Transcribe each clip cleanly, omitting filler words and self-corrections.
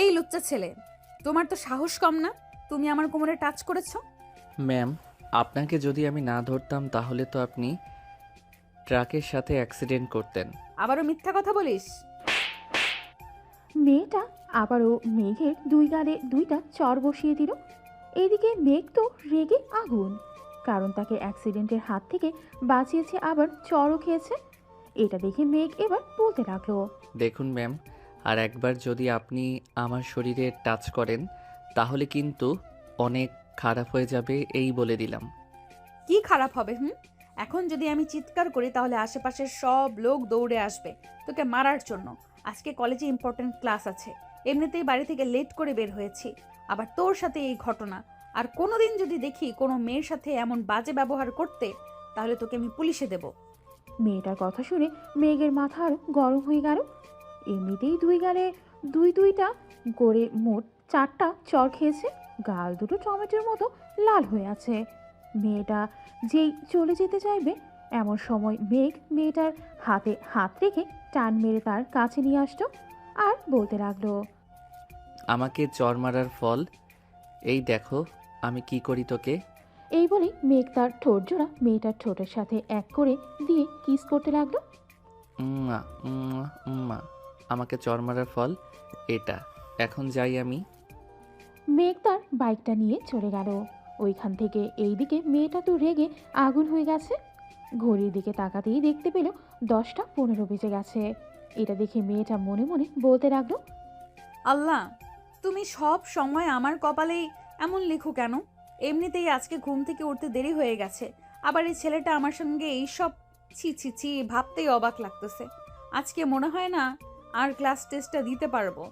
এই লুচ্চা ছেলে, তোমার তো সাহস কম না? তুমি আমার কোমরে টাচ করেছো। ম্যাম, আপনাকে যদি আমি না ধরতাম তাহলে তো আপনি ট্রাকের সাথে অ্যাক্সিডেন্ট করতেন। আবারও মিথ্যা কথা বলিস। মেয়েটা আবারও মেঘের দুই গালে দুইটা চর বসিয়ে দিল। এইদিকে মেঘ তো রেগে আগুন, কারণ তাকে অ্যাক্সিডেন্টের হাত থেকে বাঁচিয়েছে, আবার চরও খেয়েছে। এটা দেখে মেঘ এবার বলতে লাগলো, দেখুন ম্যাম, আর একবার যদি আপনি আমার শরীরে টাচ করেন তাহলে কিন্তু অনেক খারাপ হয়ে যাবে, এই বলে দিলাম। কি খারাপ হবে? এখন যদি আমি চিৎকার করি তাহলে আশেপাশের সব লোক দৌড়ে আসবে তোকে মারার জন্য। আজকে কলেজে ইম্পর্টেন্ট ক্লাস আছে, এমনিতেই বাড়ি থেকে লেট করে বের হয়েছি, আবার তোর সাথে এই ঘটনা। আর কোনোদিন যদি দেখি কোনো মেয়ের সাথে এমন বাজে ব্যবহার করতে, তাহলে তোকে আমি পুলিশে দেব। মেয়েটার কথা শুনে মেঘের মাথা আরো গরম হয়ে গেল। এমনিতেই দুই গালে দুইটা করে মোট চারটা চর খেয়েছে, গাল দুটো টমেটোর মতো লাল হয়ে আছে। মেয়েটা যেই চলে যেতে চাইবে, এমন সময় মেঘ মেয়েটার হাতে হাত রেখে টান মেরে তার কাছে নিয়ে আসতো আর বলতে লাগলো, আমাকে চর মারার ফল এই দেখো, আমি কি করি তোকে। এই বলে মেঘ তার ঠোঁট জোড়া মেয়েটার ঠোঁটের সাথে এক করে দিয়ে কিস করতে লাগলো। উম্মা, উম্মা, উম্মা। আমাকে চর মারার ফল এটা। এখন যাই আমি। মেঘ তার বাইকটা নিয়ে চলে গেল ওইখান থেকে। এইদিকে মেয়েটা তো রেগে আগুন হয়ে গেছে। ঘড়ির দিকে তাকাতেই দেখতে পেল 10টা 15 বেজে গেছে। এটা দেখে মেয়েটা মনে মনে বলতে লাগলো, আল্লাহ, তুমি সব সময় আমার কপালেই এমন লিখো কেন? এমনিতেই আজকে ঘুম থেকে উঠতে দেরি হয়ে গেছে, আবার এই ছেলেটা আমার সঙ্গে এইসব। ছি ছি ছি, ভাবতেই অবাক লাগতেছে। আজকে মনে হয় না আর ক্লাস টেস্টটা দিতে পারবো।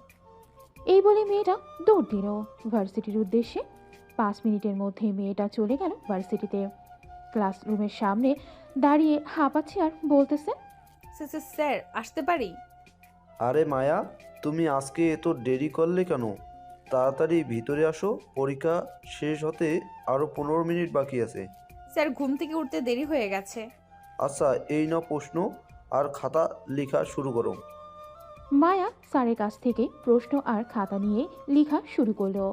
এই বলে মেয়েটা দৌড় দিল ভার্সিটির উদ্দেশ্যে। 5 মিনিটের মধ্যে মেয়েটা চলে গেল ভার্সিটিতে। ক্লাসরুমের সামনে দাঁড়িয়ে হাঁপাচ্ছে আর বলতেছে, স্যার, আসতে পারি? আরে মায়া, তুমি আজকে এত দেরি করলে কেন? তাড়াতাড়ি ভিতরে আসো, পরীক্ষা শেষ হতে আরও 15 মিনিট বাকি আছে। স্যার, ঘুম থেকে উঠতে দেরি হয়ে গেছে। আচ্ছা, এই নাও প্রশ্ন আর খাতা লেখা শুরু করো। মায়া স্যারের কাছ থেকে প্রশ্ন আর খাতা নিয়ে লেখা শুরু করলো।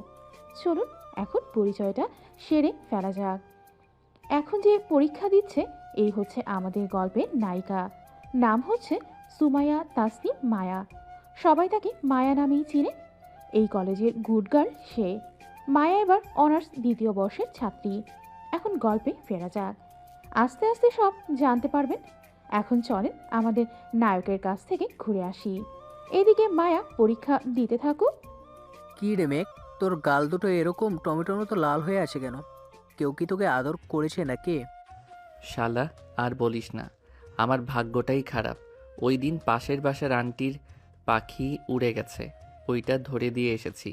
চলুন এখন পরিচয়টা সেরে ফেলা যাক। এখন যে পরীক্ষা দিচ্ছে এই হচ্ছে আমাদের গল্পের নায়িকা। নাম হচ্ছে সুমাইয়া তাসনিম মায়া। সবাই তাকে মায়া নামেই চিনে। এই কলেজের গুড গার্ল সে। মায়া এবার অনার্স 2য় বর্ষের ছাত্রী। এখন গল্পে ফেরা যাক, আস্তে আস্তে সব জানতে পারবেন। এখন চলেন আমাদের নায়কের কাছ থেকে ঘুরে আসি। এদিকে মায়া পরীক্ষা দিতে থাকুক। কি রে মেঘ, তোর গাল দুটো এরকম টমেটোর মতো লাল হয়ে আছে কেন? কেউ কি তোকে আদর করেছে নাকি? শালা, আর বলিস না, আমার ভাগ্যটাই খারাপ। ওই দিন পাশের বাসার আন্টির পাখি উড়ে গেছে, ওইটা ধরে দিয়ে এসেছি।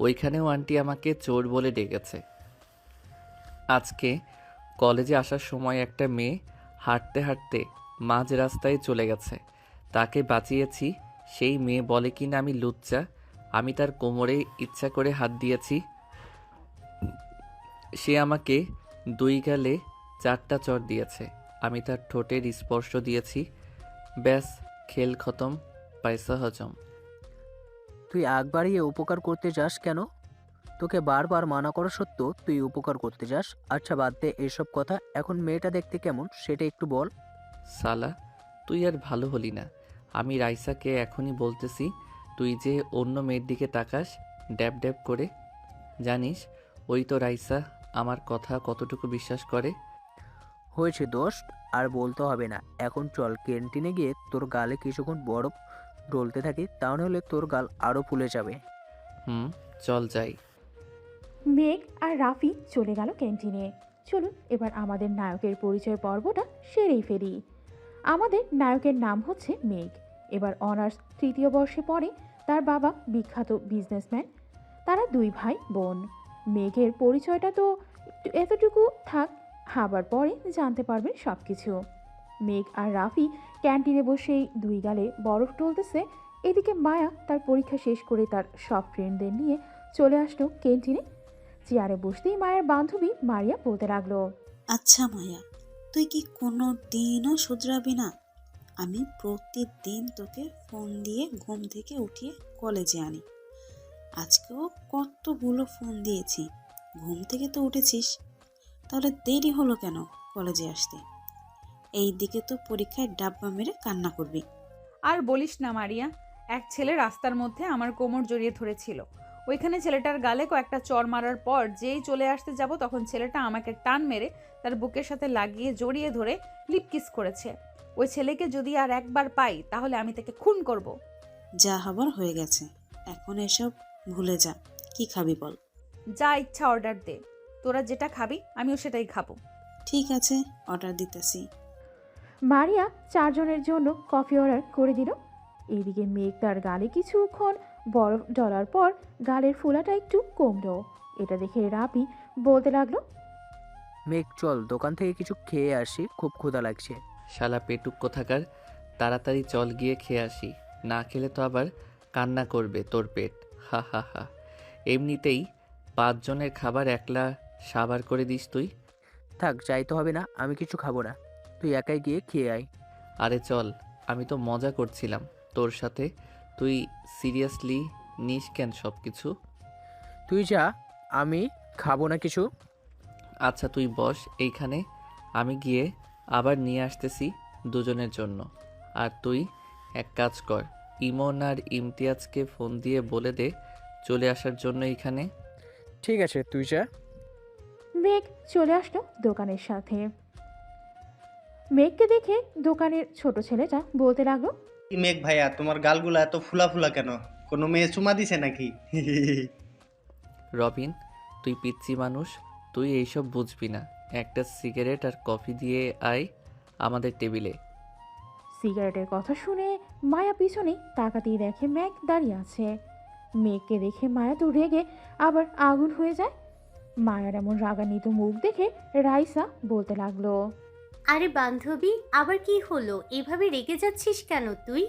ওইখানেও আন্টি আমাকে চোর বলে ডেকেছে। আজকে কলেজে আসার সময় একটা মেয়ে হাঁটতে হাঁটতে মাঝ রাস্তায় চলে গেছে, তাকে বাঁচিয়েছি। সেই মেয়ে বলে কিনা আমি লুচ্চা, আমি তার কোমরে ইচ্ছা করে হাত দিয়েছি। সে আমাকে দুই গালে চারটা চড় দিয়েছে, আমি তার ঠোঁটের স্পর্শ দিয়েছি। ব্যাস, খেল খতম, পয়সা হজম। তুই আগ বাড়িয়ে উপকার করতে যাস কেন? তোকে বারবার মানা করা সত্ত্বেও তুই উপকার করতে যাস। আচ্ছা বাদ দে এসব কথা, এখন মেয়েটা দেখতে কেমন সেটা একটু বল। সালা, তুই আর ভালো হলি না। আমি রাইসাকে এখনই বলতেছি, তুই যে অন্য মেয়ের দিকে তাকাস ড্যাব ড্যাব করে। জানিস ওই তো রাইসা আমার কথা কতটুকু বিশ্বাস করে। হয়েছে দোস্ত, আর বলতে হবে না। এখন চল ক্যান্টিনে গিয়ে তোর গালে কিছুক্ষণ বরফ ডলতে থাকি, তাহলে তোর গাল আরও ফুলে যাবে। হুম, চল যাই। মেঘ আর রাফি চলে গেল ক্যান্টিনে। চলুন এবার আমাদের নায়কের পরিচয় পর্বটা সেরেই ফেলি। আমাদের নায়কের নাম হচ্ছে মেঘ। এবার অনার্স 3য় বর্ষে পড়ে। তার বাবা বিখ্যাত বিজনেসম্যান। তারা দুই ভাই বোন। মেঘের পরিচয়টা তো এতটুকু থাক, আবার পরে জানতে পারবেন সব কিছু। মেঘ আর রাফি ক্যান্টিনে বসেই দুই গালে বরফ টলতেছে। এদিকে মায়া তার পরীক্ষা শেষ করে তার সব ফ্রেন্ডদের নিয়ে চলে আসলো ক্যান্টিনে। চেয়ারে বসতেই মায়ের বান্ধবী মারিয়া বলতে লাগলো, আচ্ছা মায়া, তুই কি কোনো দিনও শুধরাবি না? আমি প্রতিদিন তোকে ফোন দিয়ে ঘুম থেকে উঠিয়ে কলেজে আনি, আজকেও কতগুলো ফোন দিয়েছি, ঘুম থেকে তো উঠেছিস, তাহলে দেরি হলো কেন কলেজে আসতে? এই দিকে তো পরীক্ষায় ডাব্বা মেরে কান্না করবি। আর বলিস না মারিয়া, এক ছেলে রাস্তার মধ্যে আমার কোমর জড়িয়ে ধরেছিল। ওইখানে ছেলেটার গালে কয়েকটা চড় মারার পর যেই চলে আসতে যাব তখন ছেলেটা আমাকে টান মেরে তার বুকের সাথে লাগিয়ে জড়িয়ে ধরে লিপকিস করেছে। ওই ছেলেকে যদি আর একবার পাই তাহলে আমি তাকে খুন করব। যা হবার হয়ে গেছে, এখন এসব ভুলে যা। কি খাবি বল? যা ইচ্ছা অর্ডার দে, তোরা যেটা খাবি আমিও সেটাই খাবো। ঠিক আছে, অর্ডার দিতেছি। মারিয়া 4 জনের জন্য কফি অর্ডার করে দিল। এইদিকে মেঘ তার গালে কিছুক্ষণ বরফ ডলার পর গালের ফোলাটা একটু কমলো। এটা দেখে রাফি বলতে লাগলো, মেঘ চল দোকান থেকে কিছু খেয়ে আসি, খুব ক্ষুধা লাগছে। শালা পেটুক কোথাকার, তাড়াতাড়ি চল গিয়ে খেয়ে আসি, না খেলে তো আবার কান্না করবে তোর পেট। হা হা হা, এমনিতেই 5 জনের খাবার একলা সাবার করে দিস তুই। থাক, যাইতে হবে না, আমি কিছু খাবো না, তুই একাই গিয়ে খেয়ে আয়। আরে চল, আমি তো মজা করছিলাম তোর সাথে, তুই সিরিয়াসলি নিস কেন সব কিছু? তুই যা, আমি খাবো না কিছু। আচ্ছা তুই বস এইখানে, আমি গিয়ে আবার নিয়ে আসতেছি দুজনের জন্য। আর তুই এক কাজ কর, ইমন আর ইমতিয়াজকে ফোন দিয়ে বলে দে চলে আসার জন্য এইখানে। ঠিক আছে, তুই যা। মেঘ চলে আসলো দোকানের সাথে। মেঘকে দেখে দোকানের ছোট ছেলেটা বলতে লাগলো, কি মেঘ ভাইয়া, তোমার গালগুলা এত ফুলা ফুলা কেন? কোনো মেয়ে চুমা দিছে নাকি? রবিন, তুই পিচ্ছি মানুষ, তুই এইসব বুঝবি না। একটা সিগারেট আর কফি দিয়ে আয় আমাদের টেবিলে। সিগারেটের কথা শুনে মায়া পিছনে তাকাতেই দেখে মেঘ দাঁড়িয়ে আছে। মেঘকে দেখে মায়া তো রেগে আবার আগুন হয়ে যায়। মায়ার এমন রাগান্বিত মুখ দেখে রাইসা বলতে লাগলো, আরে বান্ধবী, আবার কি হলো? এভাবে রেগে যাচ্ছিস কেন তুই?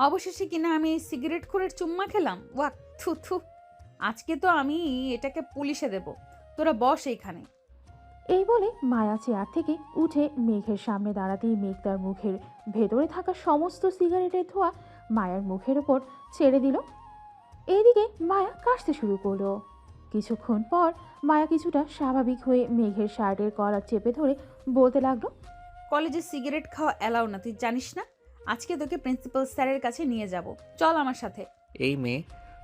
অবশেষে কিনা আমি এই সিগারেট খোরের চুম্মা খেলাম। ওয়াক, থু থু, আজকে তো আমি এটাকে পুলিশে দেব। তোরা বস এইখানে। এই বলে মায়া চেয়ার থেকে উঠে মেঘের সামনে দাঁড়াতেই মেঘ তার মুখের ভেতরে থাকা সমস্ত সিগারেটের ধোঁয়া মায়ার মুখের ওপর ছেড়ে দিল। এইদিকে মায়া কাশতে শুরু করলো। কিছুক্ষণ পর মায়া কিছুটা স্বাভাবিক হয়ে মেঘের শার্টের কলার চেপে ধরে বলতে লাগলো, কলেজে সিগারেট খাওয়া অ্যালাউ না, তুই জানিস না? আজকে তোকে প্রিন্সিপাল স্যারের কাছে নিয়ে যাব, চল আমার সাথে। এই মেয়ে,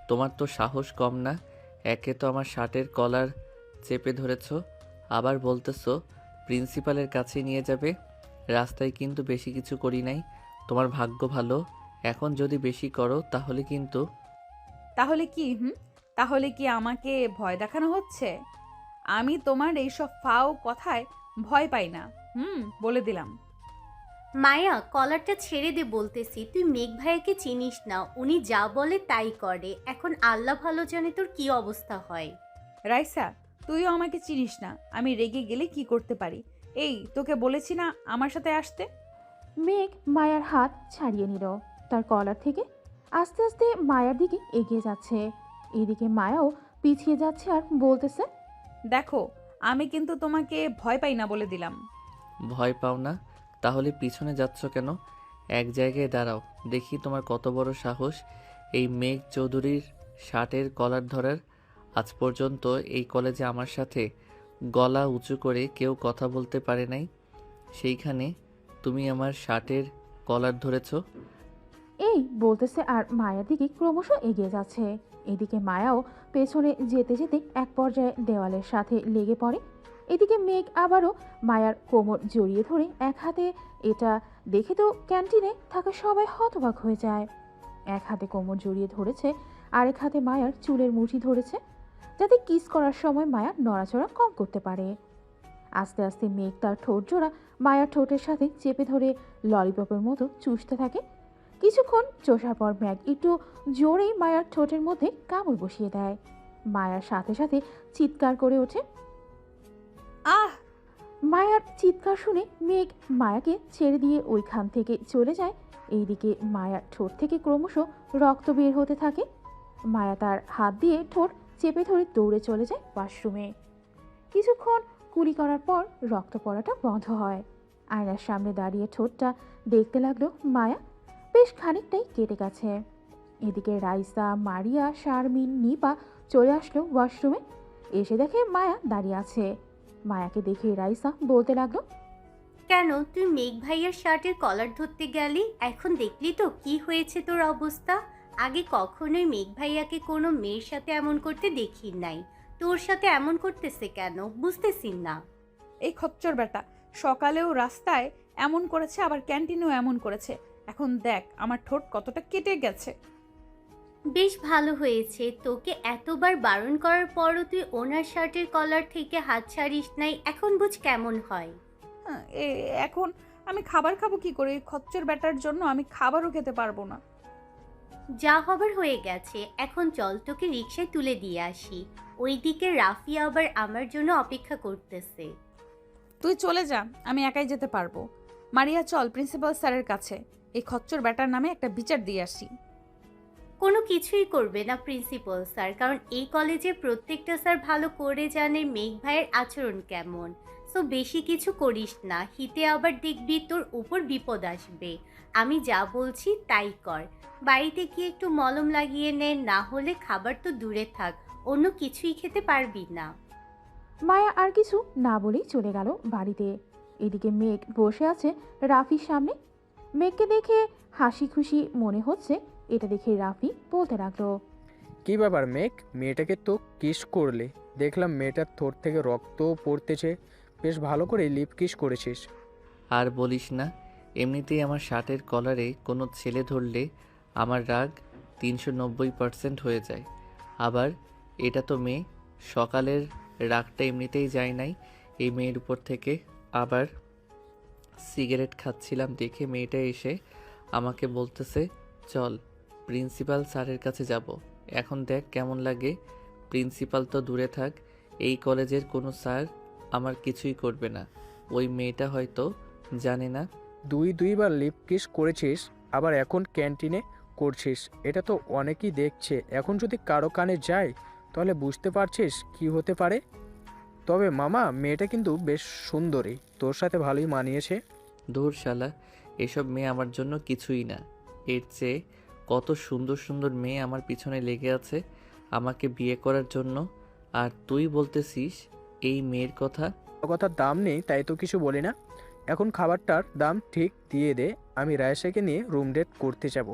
তোমার তো সাহস কম না? একে তো আমার শার্টের কলার চেপে ধরেছো, আবার বলতেছো প্রিন্সিপালের কাছে নিয়ে যাবে। রাস্তায় কিন্তু বেশি কিছু করি নাই, তোমার ভাগ্য ভালো। এখন যদি বেশি করো তাহলে কিন্তু। তাহলে কি? তাহলে কি আমাকে ভয় দেখানো হচ্ছে? আমি তোমার এইসব ফাও কথায় ভয় পাই না। বলে দিলাম। মায়া, কলারটা ছেড়ে দে বলতেছি। তুই মেঘ ভাইয়াকে চিনিস না, উনি যা বলে তাই করে। এখন আল্লাহ ভালো জানে তোর কি অবস্থা হয়। রাইসা, তুইও আমাকে চিনিস না, আমি রেগে গেলে কি করতে পারি। এই তোকে বলেছি না আমার সাথে আসতে। মেঘ মায়ার হাত ছাড়িয়ে নিল তার কলার থেকে। আস্তে আস্তে মায়ার দিকে এগিয়ে যাচ্ছে। এদিকে মায়াও পিছিয়ে যাচ্ছে আর বলতেছে, দেখো, আমি কিন্তু তোমাকে ভয় পাই না বলে দিলাম। ভয় পাও না? তাহলে পিছনে যাচ্ছ কেন? এক জায়গায় দাঁড়াও, দেখি তোমার কত বড় সাহস এই মেঘ চৌধুরীর শার্টের কলার ধরার। আজ পর্যন্ত এই কলেজে আমার সাথে গলা উঁচু করে কেউ কথা বলতে পারে নাই, সেইখানে তুমি আমার শার্টের কলার ধরেছ। এই বলতেছে আর মায়ার দিকে ক্রমশ এগিয়ে যাচ্ছে। এদিকে মায়াও পেছনে যেতে যেতে এক পর্যায়ে দেওয়ালের সাথে লেগে পড়ে। এদিকে মেঘ আবারও মায়ার কোমর জড়িয়ে ধরে এক হাতে, এটা দেখে তো ক্যান্টিনে থাকা সবাই হতবাক হয়ে যায়। এক হাতে কোমর জড়িয়ে ধরেছে, আরেক হাতে মায়ার চুলের মুঠি ধরেছে, যাতে কিস করার সময় মায়া নড়াচড়া কম করতে পারে। আস্তে আস্তে মেঘ তার ঠোঁট জোড়া মায়ার ঠোঁটের সাথে চেপে ধরে ললিপপের মতো চুষতে থাকে। কিছুক্ষণ চষার পর মেঘ একটু জোরেই মায়ার ঠোঁটের মধ্যে কামড় বসিয়ে দেয়। মায়ার সাথে সাথে চিৎকার করে ওঠে। আহ! মায়ার চিৎকার শুনে মেঘ মায়াকে ছেড়ে দিয়ে ওইখান থেকে চলে যায়। এইদিকে মায়ার ঠোঁট থেকে ক্রমশ রক্ত বের হতে থাকে। মায়া তার হাত দিয়ে ঠোঁট চেপে ধরে দৌড়ে চলে যায় ওয়াশরুমে। কিছুক্ষণ কুলি করার পর রক্ত পড়াটা বন্ধ হয়। আয়নার সামনে দাঁড়িয়ে ঠোঁটটা দেখতে লাগলো মায়া। বেশ খানিকটাই কেটে গেছে। এদিকে রাইসা, মারিয়া, শারমিন, নিপা চলে আসলো ওয়াশরুমে। এসে দেখে মায়া দাঁড়িয়ে আছে। মায়াকে দেখে রাইসা বলতে লাগলো, কেন তুই মেঘ ভাইয়ার শার্টের কলার ধরতে গেলি? এখন দেখলি তো কি হয়েছে তোর অবস্থা। আগে কখনোই মেঘ ভাইয়াকে কোনো মেয়ের সাথে এমন করতে দেখি নাই, তোর সাথে এমন করতেছে কেন বুঝতেছি না। এই খচ্চর বেটা সকালেও রাস্তায় এমন করেছে, আবার ক্যান্টিনেও এমন করেছে। এখন দেখ আমার ঠোঁট কতটা কেটে গেছে। বেশ ভালো হয়েছে, তোকে এতবার বারণ করার পরও তুই ওনার শার্টের কলার থেকে হাত ছাড়িস নাই, এখন বুঝ কেমন হয়। হ্যাঁ, এখন আমি খাবার খাবো কি করে? এই খচ্চর বেটার জন্য আমি খাবারও খেতে পারবো না। যা হবার হয়ে গেছে, এখন চল তোকে রিকশায় তুলে দিয়ে আসি। ওইদিকে রাফি আবার আমার জন্য অপেক্ষা করতেছে। তুই চলে যা, আমি একাই যেতে পারবো। মারিয়া চল প্রিন্সিপাল স্যারের কাছে, এই খচ্চর বেটার নামে একটা বিচার দিয়ে আসি। কোনো কিছুই করবে না প্রিন্সিপাল স্যার, কারণ এই কলেজে প্রত্যেকটা স্যার ভালো করে জানে মেঘ ভাইয়ের আচরণ কেমন। সো বেশি কিছু করিস না, হিতে আবার দেখবি তোর উপর বিপদ আসবে। আমি যা বলছি তাই কর। বাড়িতে গিয়ে একটু মলম লাগিয়ে নে, না হলে খাবার তো দূরে থাক, অন্য কিছুই খেতে পারবি না। মায়া আর কিছু না বলেই চলে গেল বাড়িতে। এদিকে মেঘ বসে আছে রাফির সামনে। মেঘকে দেখে হাসি খুশি মনে হচ্ছে। এটা দেখে রাফি বলতে লাগলো, কি ব্যাপার মেঘ, মেয়েটাকে তো কিস করলে, দেখলাম মেয়েটার ঠোঁট থেকে রক্তও পড়তেছে, বেশ ভালো করে লিপ কিস করেছিস। আর বলিস না, এমনিতেই আমার শার্টের কলারে কোনো ছেলে ধরলে আমার রাগ 390% হয়ে যায়। আবার এটা তো মেয়ে, সকালের রাগটা এমনিতেই যায় নাই এই মেয়ের উপর থেকে। আবার সিগারেট খাচ্ছিলাম দেখে মেয়েটা এসে আমাকে বলতেছে চল প্রিন্সিপাল স্যারের কাছে যাব। এখন দেখ কেমন লাগে। প্রিন্সিপাল তো দূরে থাক, এই কলেজের কোনো স্যার আমার কিছুই করবে না। ওই মেয়েটা হয়তো জানে না। দুইবার লিপ কিস করেছিস, আবার এখন ক্যান্টিনে করছিস, এটা তো অনেকেই দেখছে। এখন যদি কারো কানে যায় তাহলে বুঝতে পারছিস কি হতে পারে। তবে মামা, মেয়েটা কিন্তু বেশ সুন্দরী, তোর সাথে ভালোই মানিয়েছে। দূর শালা, এসব মেয়ে আমার জন্য কিছুই না। এর চেয়ে কত সুন্দর সুন্দর মেয়ে আমার পিছনে লেগে আছে আমাকে বিয়ে করার জন্য। আর তুই বলতেছিস এই মেয়ের কথা? কথার দাম নেই তাই তো কিছু বলি না। এখন খাবারটার দাম ঠিক দিয়ে দে, আমি রায়সাকে নিয়ে রুম ডেট করতে যাব।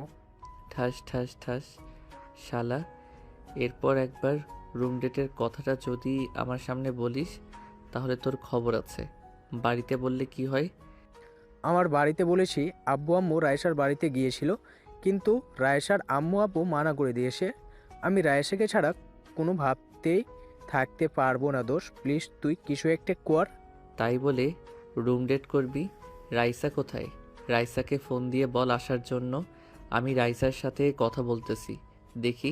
ঠাস ঠাস ঠাস শালা, এরপর একবার রুম ডেটের কথাটা যদি আমার সামনে বলিস তাহলে তোর খবর আছে। বাড়িতে বললে কি হয়? আমার বাড়িতে বলেছি, আব্বু আম্মু রায়সার বাড়িতে গিয়েছিল, কিন্তু রায়সার আম্মু আব্বু মানা করে দিয়েছে। আমি রায়সাকে ছাড়া কোনো ভাবতেই থাকতে পারবো না। দোষ, প্লিজ তুই কিছু একটা কর। তাই বলে রুম ডেট করবি? রাইসা কোথায়? রাইসাকে ফোন দিয়ে বল আসার জন্য। আমি রাইসার সাথে কথা বলতেছি, দেখি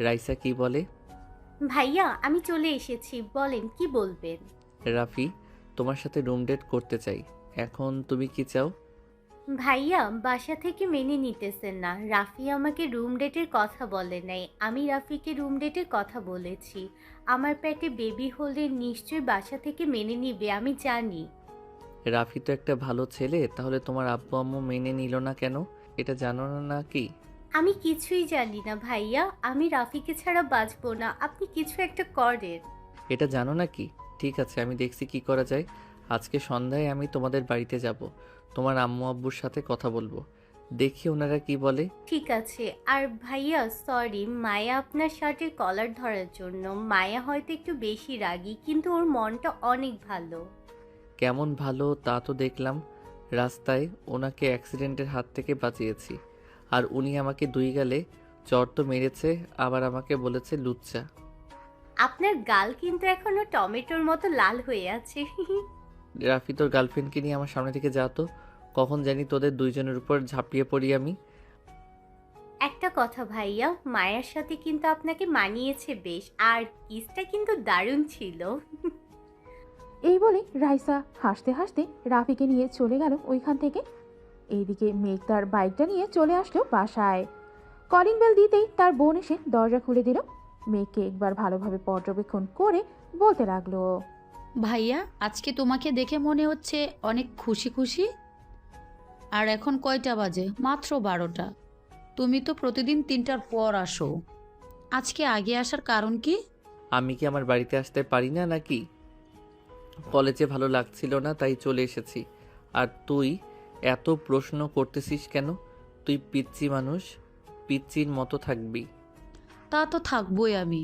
রাইসা কি বলে। ভাইয়া আমি চলে এসেছি, বলেন কি বলবেন। রাফি তোমার সাথে রুম ডেট করতে চাই, এখন তুমি কি চাও? ভাইয়া বাসা থেকে মেনে নিতেছেন না, রাফি আমাকে রুম ডেটের কথা বলে নাই, আমি রাফিকে রুম ডেটের কথা বলেছি। আমার পেটে বেবি হলে নিশ্চয়ই বাসা থেকে মেনে নিবে, আমি জানি। রাফি তো একটা ভালো ছেলে, তাহলে তোমার আব্বু আম্মু মেনে নিল না কেন? এটা জানো না নাকি? আমি কিছুই জানি না ভাইয়া, আমি রাফিকে ছাড়া বাঁচবো না, আপনি কিছু একটা করেন। এটা জানো নাকি? ঠিক আছে, আমি দেখছি কি করা যায়। আজকে সন্ধ্যায় আমি তোমাদের বাড়িতে যাব, তোমার আম্মু আব্বুর সাথে কথা বলবো, দেখি ওনারা কি বলে। ঠিক আছে। আর ভাইয়া সরি, মায়া আপনার শার্টের কলার ধরার জন্য। মায়া হয়তো একটু বেশি রাগী, কিন্তু ওর মনটা অনেক ভালো। কেমন ভালো তা তো দেখলাম, রাস্তায় ওনাকে অ্যাক্সিডেন্টের হাত থেকে বাঁচিয়েছি, আর উনি আমাকে 2 গালে চর তো মেরেছে, আবার আমাকে বলেছে লুচ্চা। আপনার গাল কিন্তু এখনো টমেটোর মতো লাল হয়ে আছে। রাফি তোর গার্লফ্রেন্ডকে নিয়ে আমার সামনে থেকে যা তো, কখন জানি তোদের দুইজনের উপর ঝাঁপিয়ে পড়ি আমি। একটা কথা ভাইয়া, মায়ের সাথে কিন্তু আপনাকে মানিয়েছে বেশ, আর কিসটা কিন্তু দারুণ ছিল। এই বলে রাইসা হাসতে হাসতে রাফিকে নিয়ে চলে গেল ওইখান থেকে। এইদিকে মেঘ তার বাইকটা নিয়ে চলে আসলো বাসায়। কলিং বেল দিতেই তার বোন এসে দরজা খুলে দিল। মেঘকে একবার ভালোভাবে পর্যবেক্ষণ করে বলতে লাগলো, ভাইয়া আজকে তোমাকে দেখে মনে হচ্ছে অনেক খুশি খুশি। আর এখন কয়টা বাজে? মাত্র 12টা। তুমি তো প্রতিদিন 3টার পর আসো, আজকে আগে আসার কারণ কি? আমি কি আমার বাড়িতে আসতে পারি না নাকি? কলেজে ভালো লাগছিল না তাই চলে এসেছি। আর তুই এত প্রশ্ন করতেছিস কেন? তুই পিচ্চি মানুষ, পিচ্চির মতো থাকবি। তা তো থাকবই আমি।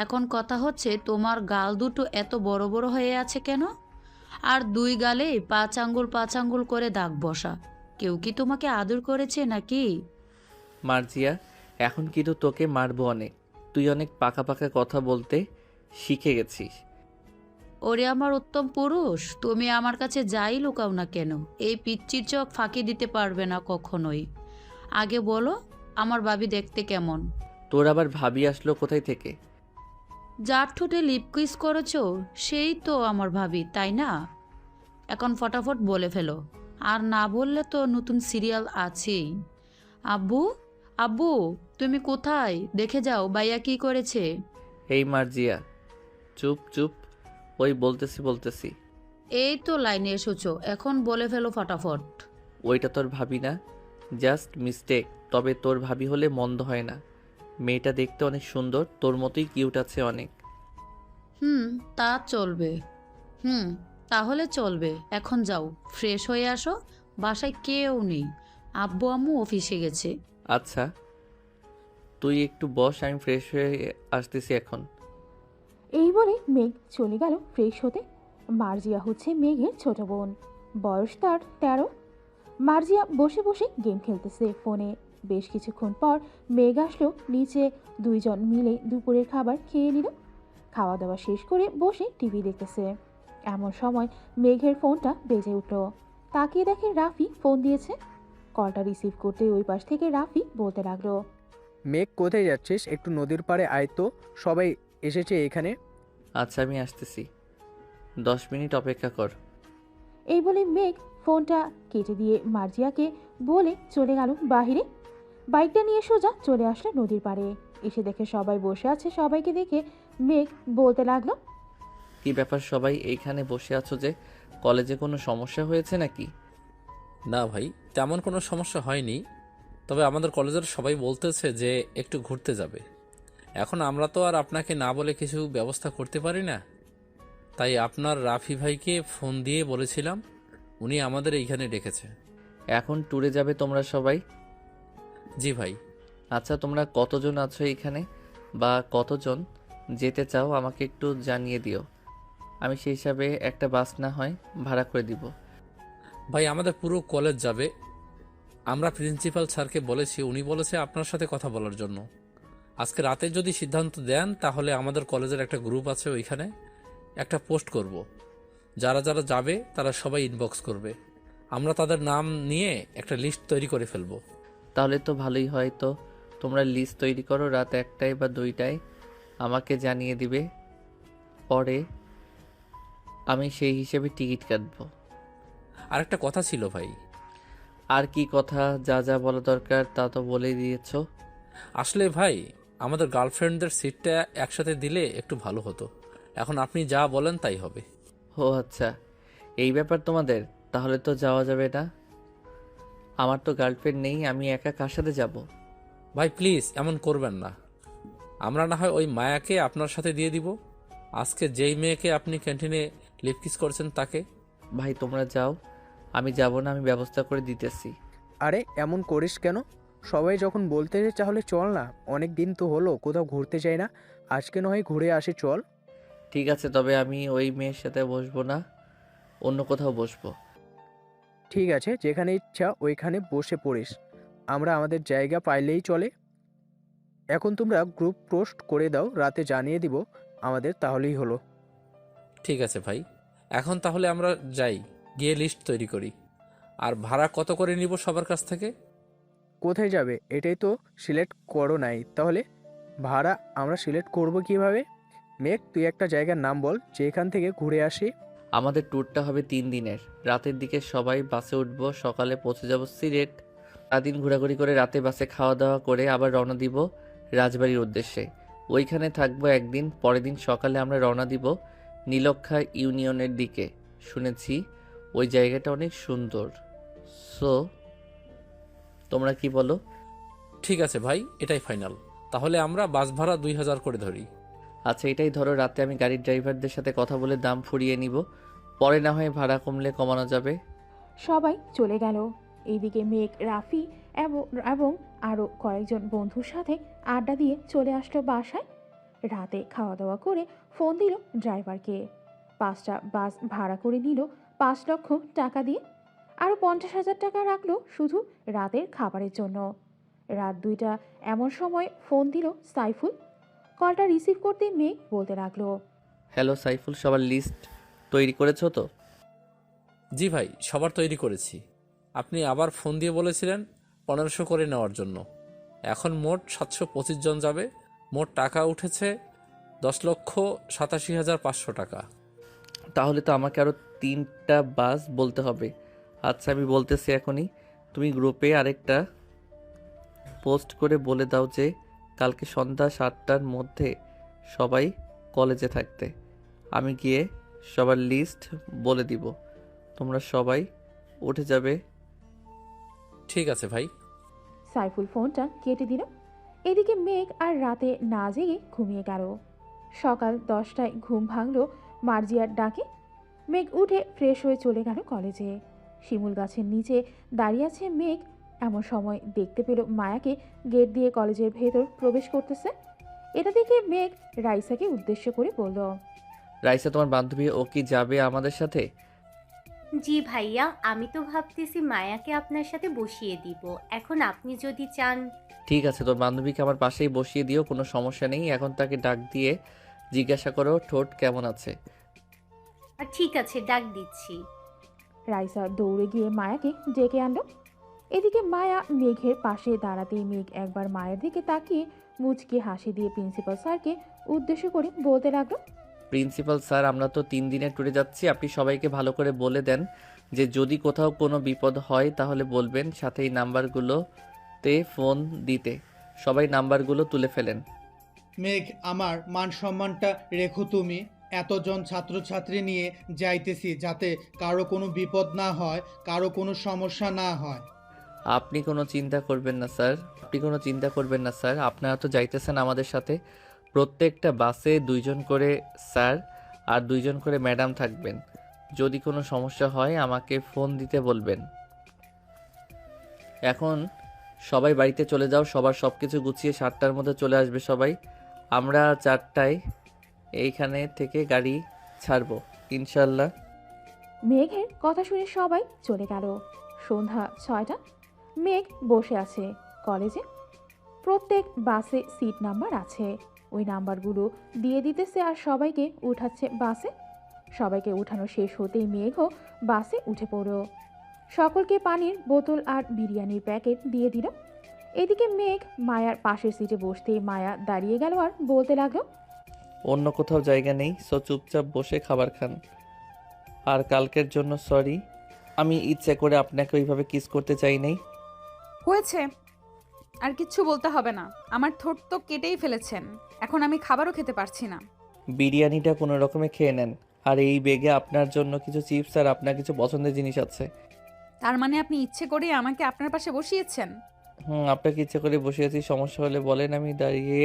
এখন কথা হচ্ছে তোমার গাল দুটো এত বড় বড় হয়ে আছে কেন? আর 2 গালে 5 আঙ্গুল করে দাগ বসা। কেউ কি তোমাকে আদর করেছে নাকি? মার্জিয়া, এখন কিন্তু তোকে মারবো অনেক। তুই অনেক পাকা পাকা কথা বলতে শিখে গেছিস। ওরে আমার উত্তম পুরুষ, তুমি আমার কাছে যাই লুকাও না কেন, এই পিচ্চির চোখ ফাঁকি দিতে পারবে না কখনোই। আগে বলো, আমার ভাবি দেখতে কেমন? তোর আবার ভাবি আসলো কোথায় থেকে? যার ঠোঁটে লিপ কিস করেছো সেই তো আমার ভাবি, তাই না? এখন ফটাফট বলে ফেলো, আর না বললে তো নতুন সিরিয়াল আছেই। আব্বু, আব্বু, তুমি কোথায়? দেখে যাও ভাইয়া কি করেছে। এই মার্জিয়া, চুপ চুপ, ওই বলতেছি। এই তো লাইনে এসেছো, এখন বলে ফেলো ফটাফট। ওইটা তোর ভাবি না, জাস্ট মিস্টেক। তবে তোর ভাবি হলে মন্দ হয় না। মেয়েটা দেখতে অনেক সুন্দর, তোর মতোই কিউট আছে অনেক। হুম, তা চলবে। হুম, তাহলে চলবে। এখন যাও, ফ্রেশ হয়ে আসো, বাসায় কেউ নেই, আব্বু আম্মু অফিসে গেছে। আচ্ছা, তুই একটু বস, আমি ফ্রেশ হয়ে আসতেছি এখন। এই বলে মেঘ চলে গেল ফ্রেশ হতে। মার্জিয়া হচ্ছে মেঘের ছোট বোন, বয়স তার 13। মার্জিয়া বসে বসে গেম খেলতেছে ফোনে। বেশ কিছুক্ষণ পর মেঘ আসলো নিচে। দুইজন মিলে দুপুরের খাবার খেয়ে নিল। খাওয়া দাওয়া শেষ করে বসে টিভি দেখতেছে। এমন সময় মেঘের ফোনটা বেজে উঠল। তাকিয়ে দেখে রাফি ফোন দিয়েছে। কলটা রিসিভ করতে ওই পাশ থেকে রাফি বলতে লাগলো, মেঘ কোথায় যাচ্ছিস? একটু নদীর পাড়ে আয় তো, সবাই এসেছে এখানে। আচ্ছা, আমি আসতেছি, 10 মিনিট অপেক্ষা কর। এই বলে মেঘ ফোনটা কেটে দিয়ে মার্জিয়াকে বলে চলে গেল বাহিরে। বাইকটা নিয়ে সোজা চলে আসলো নদীর পাড়ে। এসে দেখে সবাই বসে আছে। সবাইকে দেখে মেঘ বলতে লাগলো, কি ব্যাপার, সবাই এইখানে বসে আছো যে? কলেজে কোনো সমস্যা হয়েছে নাকি? না ভাই, তেমন কোনো সমস্যা হয়নি। তবে আমাদের কলেজের সবাই বলতেছে যে একটু ঘুরতে যাবে। এখন আমরা তো আর আপনাকে না বলে কিছু ব্যবস্থা করতে পারি না, তাই আপনার রাফি ভাইকে ফোন দিয়ে বলেছিলাম, উনি আমাদের এইখানে ডেকেছে। এখন ট্যুরে যাবে তোমরা সবাই? জি ভাই। আচ্ছা, তোমরা কতজন আছো এখানে, বা কতজন যেতে চাও আমাকে একটু জানিয়ে দিও। আমি সেই হিসাবে একটা বাস না হয় ভাড়া করে দিব। ভাই, আমাদের পুরো কলেজ যাবে। আমরা প্রিন্সিপাল স্যারকে বলেছি, উনি বলেছে আপনার সাথে কথা বলার জন্য। আজকে রাতে যদি সিদ্ধান্ত দেন তাহলে আমাদের কলেজের একটা গ্রুপ আছে, ওইখানে একটা পোস্ট করব। যারা যারা যাবে তারা সবাই ইনবক্স করবে। আমরা তাদের নাম নিয়ে একটা লিস্ট তৈরি করে ফেলব। তাহলে তো ভালোই হয়। তো তোমরা লিস্ট তৈরি করো, রাত 1টায় বা 2টায় আমাকে জানিয়ে দিবে। পরে আমি সেই হিসেবে টিকিট কাটবো। আর একটা কথা ছিল ভাই। আর কি কথা? যা যা বলা দরকার তা তো বলেই দিয়েছো। আসলে ভাই, আমাদের গার্লফ্রেন্ডদের সিটটা একসাথে দিলে একটু ভালো হতো। এখন আপনি যা বলেন তাই হবে। ও আচ্ছা, এই ব্যাপার তোমাদের। তাহলে তো যাওয়া যাবে না। আমার তো গার্লফ্রেন্ড নেই, আমি একা কার সাথে যাব? ভাই প্লিজ এমন করবেন না। আমরা না হয় ওই মায়াকে আপনার সাথে দিয়ে দিব। আজকে যেই মেয়েকে আপনি ক্যান্টিনে লিপকিস করছেন তাকে। ভাই তোমরা যাও, আমি যাব না, আমি ব্যবস্থা করে দিতেছি। আরে এমন করিস কেন? সবাই যখন বলতে তাহলে চল না, অনেক দিন তো হলো কোথাও ঘুরতে যাই না, আজকে নয় ঘুরে আসি চল। ঠিক আছে, তবে আমি ওই মেয়ের সাথে বসবো না, অন্য কোথাও বসবো। ঠিক আছে, যেখানে ইচ্ছা ওইখানে বসে পড়িস, আমরা আমাদের জায়গা পাইলেই চলে। এখন তোমরা গ্রুপ পোস্ট করে দাও, রাতে জানিয়ে দিব আমাদের, তাহলেই হলো। ঠিক আছে ভাই, এখন তাহলে আমরা যাই, গিয়ে লিস্ট তৈরি করি। আর ভাড়া কত করে নিব সবার কাছ থেকে? কোথায় যাবে এটাই তো সিলেক্ট করো নাই, তাহলে ভাড়া আমরা সিলেক্ট করব কিভাবে? মেঘ, তুই একটা জায়গার নাম বল যেখান থেকে ঘুরে আসি। আমাদের ট্যুরটা হবে 3 দিনের। রাতের দিকে সবাই বাসে উঠবো, সকালে পৌঁছে যাব সিলেট। সারাদিন ঘোরাঘুরি করে রাতে বাসে খাওয়া দাওয়া করে আবার রওনা দিব রাজবাড়ির উদ্দেশ্যে। ওইখানে থাকবো একদিন। পরের দিন সকালে আমরা রওনা দিব নীলক্ষা ইউনিয়নের দিকে। শুনেছি ওই জায়গাটা অনেক সুন্দর। সো তোমরা কি বলো? ঠিক আছে ভাই, এটাই ফাইনাল। তাহলে আমরা বাস ভাড়া 2000 করে ধরি। আচ্ছা এটাই ধরো, রাতে আমি গাড়ির ড্রাইভারদের সাথে কথা বলে দাম ফুরিয়ে নিব, পরে না হয় ভাড়া কমলে কমানো যাবে। সবাই চলে গেল। এইদিকে মেঘ, রাফি এবং আরও কয়েকজন বন্ধুর সাথে আড্ডা দিয়ে চলে আসলো বাসায়। রাতে খাওয়া দাওয়া করে ফোন দিল ড্রাইভারকে। 5টা বাস ভাড়া করে নিল 5 লক্ষ টাকা দিয়ে। আরও 50,000 টাকা রাখলো শুধু রাতের খাবারের জন্য। রাত 2টা এমন সময় ফোন দিল সাইফুল। কলটা রিসিভ করতে মেঘ বলতে লাগলো, হ্যালো সাইফুল, সবার লিস্ট তৈরি করেছো তো? জি ভাই, সবার তৈরি করেছি। আপনি আবার ফোন দিয়ে বলেছিলেন 1500 করে নেওয়ার জন্য। এখন মোট 725 জন যাবে। মোট টাকা উঠেছে 10,87,500 টাকা। তাহলে তো আমাকে আরও 3টা বাস বলতে হবে। আচ্ছা আমি বলতেছি এখনই। তুমি গ্রুপে আরেকটা পোস্ট করে বলে দাও যে কালকে সন্ধ্যা 7টার মধ্যে সবাই কলেজে থাকতে। আমি গিয়ে সবার লিস্ট বলে দিব, তোমরা সবাই উঠে যাবে। ঠিক আছে ভাই। সাইফুল ফোনটা কেটে দিল। এদিকে মেঘ আর রাতে না জেগে ঘুমিয়ে গেল। সকাল 10টায় ঘুম ভাঙল মার্জিয়ার ডাকে। মেঘ উঠে ফ্রেশ হয়ে চলে গেল কলেজে। শিমুল গাছের নিচে দাঁড়িয়ে আছে মেঘ। এমন সময় দেখতে পেল মায়াকে গেট দিয়ে কলেজের ভেতর প্রবেশ করতেছে। এটা দেখে মেঘ রাইসাকে উদ্দেশ্য করে বলল, রাইসা তোমার বান্ধবী, ও কি যাবে আমাদের সাথে? জি ভাইয়া, আমি তো ভাবতেছি মায়াকে আপনার সাথে বসিয়ে দিব। এখন আপনি যদি চান। ঠিক আছে, তোর বান্ধবীকে আমার পাশেই বসিয়ে দিও, কোনো সমস্যা নেই। এখন তাকে ডাক দিয়ে জিজ্ঞাসা করো ঠোঁট কেমন আছে। আর ঠিক আছে, ডাক দিচ্ছি। রাইসা দৌড়ে গিয়ে মায়াকে ডেকে আনলো। এদিকে মায়া মেঘের পাশে দাঁড়াতেই মেঘ একবার মায়ের দিকে তাকিয়ে মুচকি হাসি দিয়ে প্রিন্সিপাল স্যারকে উদ্দেশ্য করে বলতে লাগলো, প্রিন্সিপাল স্যার, আমরা তো 3 দিনের ট্যুরে যাচ্ছি। আপনি সবাইকে ভালো করে বলে দেন যে যদি কোথাও কোনো বিপদ হয় তাহলে বলবেন, সাথে এই নাম্বারগুলোতে ফোন দিতে। সবাই নাম্বারগুলো তুলে ফেলেন। মেঘ, আমার মান সম্মানটা রেখো তুমি। এতজন ছাত্রছাত্রী নিয়ে যাইতেছি, যাতে কারো কোনো বিপদ না হয়, কারো কোনো সমস্যা না হয়। আপনি কোনো চিন্তা করবেন না স্যার, আপনারা তো যাইতেছেন আমাদের সাথে। প্রত্যেকটা বাসে 2 জন করে স্যার আর 2 জন করে ম্যাডাম থাকবেন। যদি কোনো সমস্যা হয় আমাকে ফোন দিতে বলবেন। এখন সবাই বাড়িতে চলে যাও, সবার সব কিছু গুছিয়ে 7টার মধ্যে চলে আসবে সবাই। আমরা 4টায় এইখানে থেকে গাড়ি ছাড়বো ইনশাল্লাহ। মেঘের কথা শুনে সবাই চলে গেল। সন্ধ্যা 6টা। মেঘ বসে আছে কলেজে। প্রত্যেক বাসে সিট নাম্বার আছে। ওই নাম্বারগুলো দিয়ে দিতেছে আর সবাইকে উঠাচ্ছে বাসে। সবাইকে উঠানো শেষ হতেই মেঘও বাসে উঠে পড়ল। সকলকে পানির বোতল আর বিরিয়ানির প্যাকেট দিয়ে দিল। এদিকে মেঘ মায়ার পাশের সিটে বসতেই মায়া দাঁড়িয়ে গেল আর বলতে লাগলো, অন্য কোথাও জায়গা নেই, সো চুপচাপ বসে খাবার খান। আর কালকের জন্য সরি, আমি ইচ্ছে করে আপনাকে ওইভাবে কিস করতে চাই নাই। হয়েছে, আর কিচ্ছু বলতে হবে না। আমার ঠোঁট তো কেটেই ফেলেছেন, এখন আমি খাবারও খেতে পারছি না। বিরিয়ানিটা কোনো রকমে খেয়ে নেন। আর এই বেগে আপনার জন্য কিছু চিপস আর আপনার কিছু পছন্দের জিনিস আছে। তার মানে আপনি ইচ্ছে করে আমাকে আপনার পাশে বসিয়েছেন? আপনাকে ইচ্ছে করে বসিয়েছি, সমস্যা হলে বলেন, আমি দাঁড়িয়ে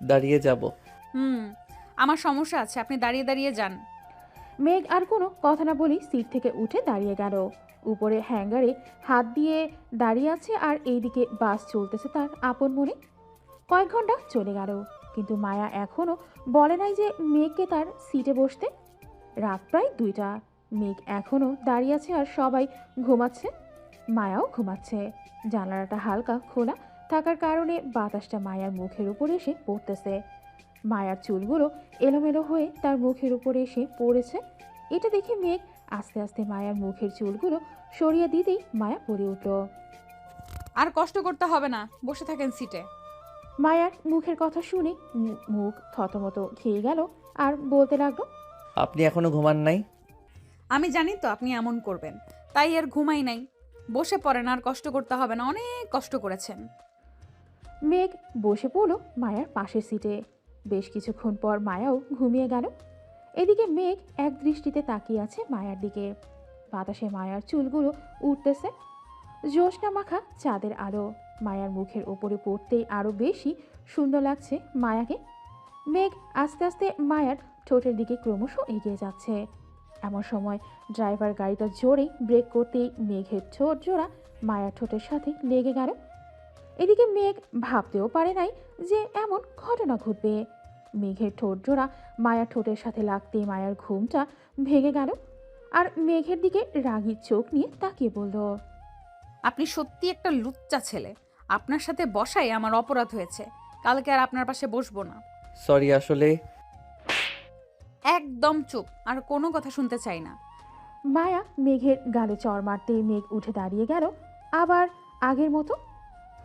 দাঁড়িয়ে যাব। আমার সমস্যা আছে, আপনি দাঁড়িয়ে দাঁড়িয়ে যান। মেঘ আর কোনো কথা না বলেই সিট থেকে উঠে দাঁড়িয়ে গেল। উপরে হ্যাঙ্গারে হাত দিয়ে দাঁড়িয়ে আছে আর এইদিকে বাস চলতেছে তার আপন মনে। কয়েক ঘন্টা চলে গেল, কিন্তু মায়া এখনও বলে নাই যে মেঘকে তার সিটে বসতে। রাত প্রায় 2টা। মেঘ এখনও দাঁড়িয়ে আছে আর সবাই ঘুমাচ্ছে। মায়াও ঘুমাচ্ছে। জানালাটা হালকা খোলা থাকার কারণে বাতাসটা মায়ার মুখের উপর এসে পড়তেছে। মায়ার চুলগুলো এলোমেলো হয়ে তার মুখের উপরে এসে পড়েছে। এটা দেখে মেঘ আস্তে আস্তে মায়ার মুখের চুলগুলো সরিয়ে দিতেই মায়া পড়ে উঠল। আর কষ্ট করতে হবে না, বসে থাকেন সিটে। মায়ার মুখের কথা শুনে মুখ থতমত খেয়ে গেল আর বলতে লাগলো, আপনি এখনো ঘুমান নাই? আমি জানি তো আপনি এমন করবেন, তাই আর ঘুমাই নাই। বসে পড়েন, আর কষ্ট করতে হবে না, অনেক কষ্ট করেছেন। মেঘ বসে পড়ল মায়ার পাশের সিটে। বেশ কিছুক্ষণ পর মায়াও ঘুমিয়ে গেল। এদিকে মেঘ এক দৃষ্টিতে তাকিয়ে আছে মায়ার দিকে। বাতাসে মায়ার চুলগুলো উঠতেছে। জ্যোৎস্না মাখা চাঁদের আলো। মায়ার মুখের ওপরে পড়তেই আরও বেশি সুন্দর লাগছে মায়াকে। মেঘ আস্তে আস্তে মায়ার ঠোঁটের দিকে ক্রমশ এগিয়ে যাচ্ছে। এমন সময় ড্রাইভার গাড়িটা জোরে ব্রেক করতেই মেঘের ঠোঁট জোড়া মায়ার ঠোঁটের সাথে লেগে গেল। এদিকে মেঘ ভাবতেও পারে নাই যে এমন ঘটনা ঘটবে। মেঘের ঠোঁট জোড়া মায়ার ঠোঁটের সাথে লাগতেই মায়ার ঘুমটা ভেঙে গেল। আর মেঘের দিকে রাগী চোখ নিয়ে তাকিয়ে বলল, আপনি সত্যি একটা লুচ্চা ছেলে। আপনার সাথে বসাই আমার অপরাধ হয়েছে। কালকে আর আপনার পাশে বসবো না। সরি, আসলে একদম চুপ, আর কোনো কথা শুনতে চাই না। মায়া মেঘের গালে চড় মারতেই মেঘ উঠে দাঁড়িয়ে গেল আবার আগের মতো।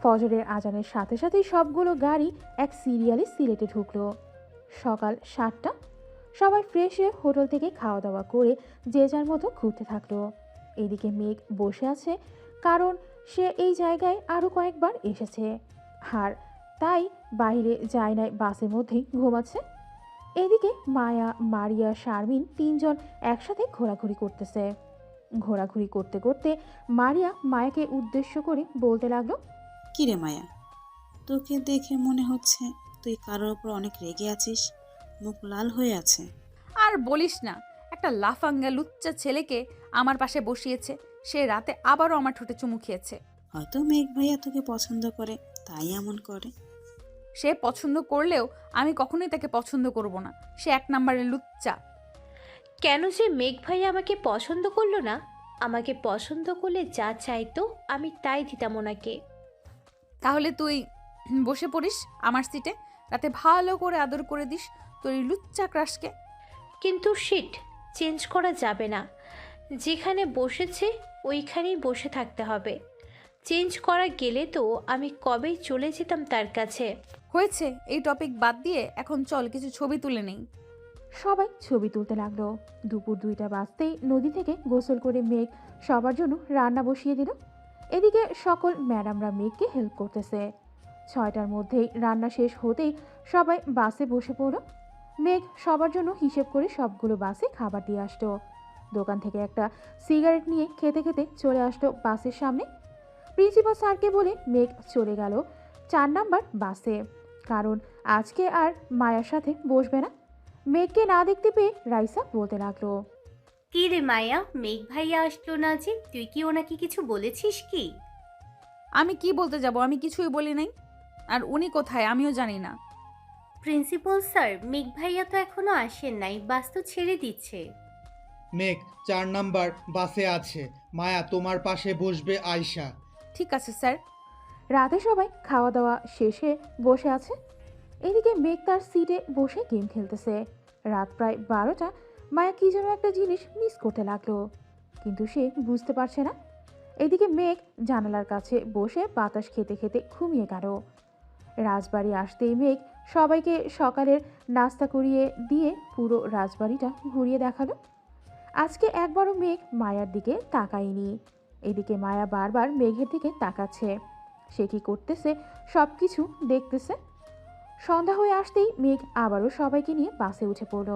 ফজরের আজানের সাথে সাথেই সবগুলো গাড়ি এক সিরিয়ালে সিলেটে ঢুকলো। সকাল 7টা। সবাই ফ্রেশ হয়ে হোটেল থেকে খাওয়া দাওয়া করে যে যার মতো ঘুরতে থাকলো। এদিকে মেঘ বসে আছে, কারণ সে এই জায়গায় আরও কয়েকবার এসেছে, আর তাই বাইরে যায় নাই, বাসের মধ্যেই ঘুমাচ্ছে। এদিকে মায়া, মারিয়া, শারমিন তিনজন একসাথে ঘোরাঘুরি করতেছে। ঘোরাঘুরি করতে করতে মারিয়া মায়াকে উদ্দেশ্য করে বলতে লাগলো, কিরে মায়া, তোকে দেখে মনে হচ্ছে তুই কারোর ওপর অনেক রেগে আছিস, মুখ লাল হয়ে আছে। আর বলিস না, একটা লাফাঙ্গা লুচ্চা ছেলেকে আমার পাশে বসিয়েছে। সে রাতে আবারও আমার ঠোঁটে চুমু খেয়েছে। হয়তো মেঘ ভাইয়া তোকে পছন্দ করে, তাই এমন করে। সে পছন্দ করলেও আমি কখনোই তাকে পছন্দ করব না। সে 1 নম্বরের লুচ্চা। কেন যে মেঘ ভাই আমাকে পছন্দ করলো না? আমাকে পছন্দ করলে যা চাইতো আমি তাই দিতাম ওনাকে। তাহলে তুই বসে পড়িস আমার সিটে, রাতে ভালো করে আদর করে দিস তোর এই লুচ্চা ক্রাশকে। কিন্তু শিট, চেঞ্জ করা যাবে না। যেখানে বসেছে ওইখানেই বসে থাকতে হবে। চেঞ্জ করা গেলে তো আমি কবেই চলে যেতাম তার কাছে। হয়েছে, এই টপিক বাদ দিয়ে এখন চল কিছু ছবি তুলে নেই। সবাই ছবি তুলতে লাগলো। দুপুর 2টা বাজতেই নদী থেকে গোসল করে মেঘ সবার জন্য রান্না বসিয়ে দিল। এদিকে সকল ম্যাডামরা মেঘকে হেল্প করতেছে। 6টার মধ্যেই রান্না শেষ হতেই সবাই বাসে বসে পড়ল। মেঘ সবার জন্য হিসেব করে সবগুলো বাসে খাবার দিয়ে আসতো। দোকান থেকে একটা সিগারেট নিয়ে খেতে খেতে চলে আসলো বাসের সামনে। প্রিন্সিপাল স্যারকে বলে মেঘ চলে গেল 4 নাম্বার বাসে, কারণ আজকে আর মায়ার সাথে বসবে না। মেঘকে না দেখতে পেয়ে রাইসা বলতে লাগলো, কি রে মায়া, মেঘ ভাইয়া আসলো না যে? তুই কি ওনাকে কিছু বলেছিস কি? আমি কি বলতে যাব? আমি কিছুই বলি নাই। আর উনি কোথায় আমিও জানি না। প্রিন্সিপাল স্যার, মেঘ ভাইয়া তো এখনো আসেন নাই, বাস তো ছেড়ে দিচ্ছে। মেঘ 4 নাম্বার বাসে আছে। মায়া তোমার পাশে বসবে আয়শা। ঠিক আছে স্যার। রাতে সবাই খাওয়া দাওয়া শেষে বসে আছে। এদিকে মেঘ তার সিটে বসে গেম খেলতেছে। রাত প্রায় 12টা। মায়া কি যেন একটা জিনিস মিস করতে লাগলো, কিন্তু সে বুঝতে পারছে না। এদিকে মেঘ জানালার কাছে বসে বাতাস খেতে খেতে ঘুমিয়ে গেল। রাজবাড়ি আসতেই মেঘ সবাইকে সকালের নাস্তা করিয়ে দিয়ে পুরো রাজবাড়িটা ঘুরিয়ে দেখালো। আজকে একবারও মেঘ মায়ার দিকে তাকায়নি। এদিকে মায়া বারবার মেঘের দিকে তাকাচ্ছে। সে কি করতেছে সব কিছু দেখতেছে। সন্ধ্যা হয়ে আসতেই মেঘ আবারও সবাইকে নিয়ে বাসে উঠে পড়ল।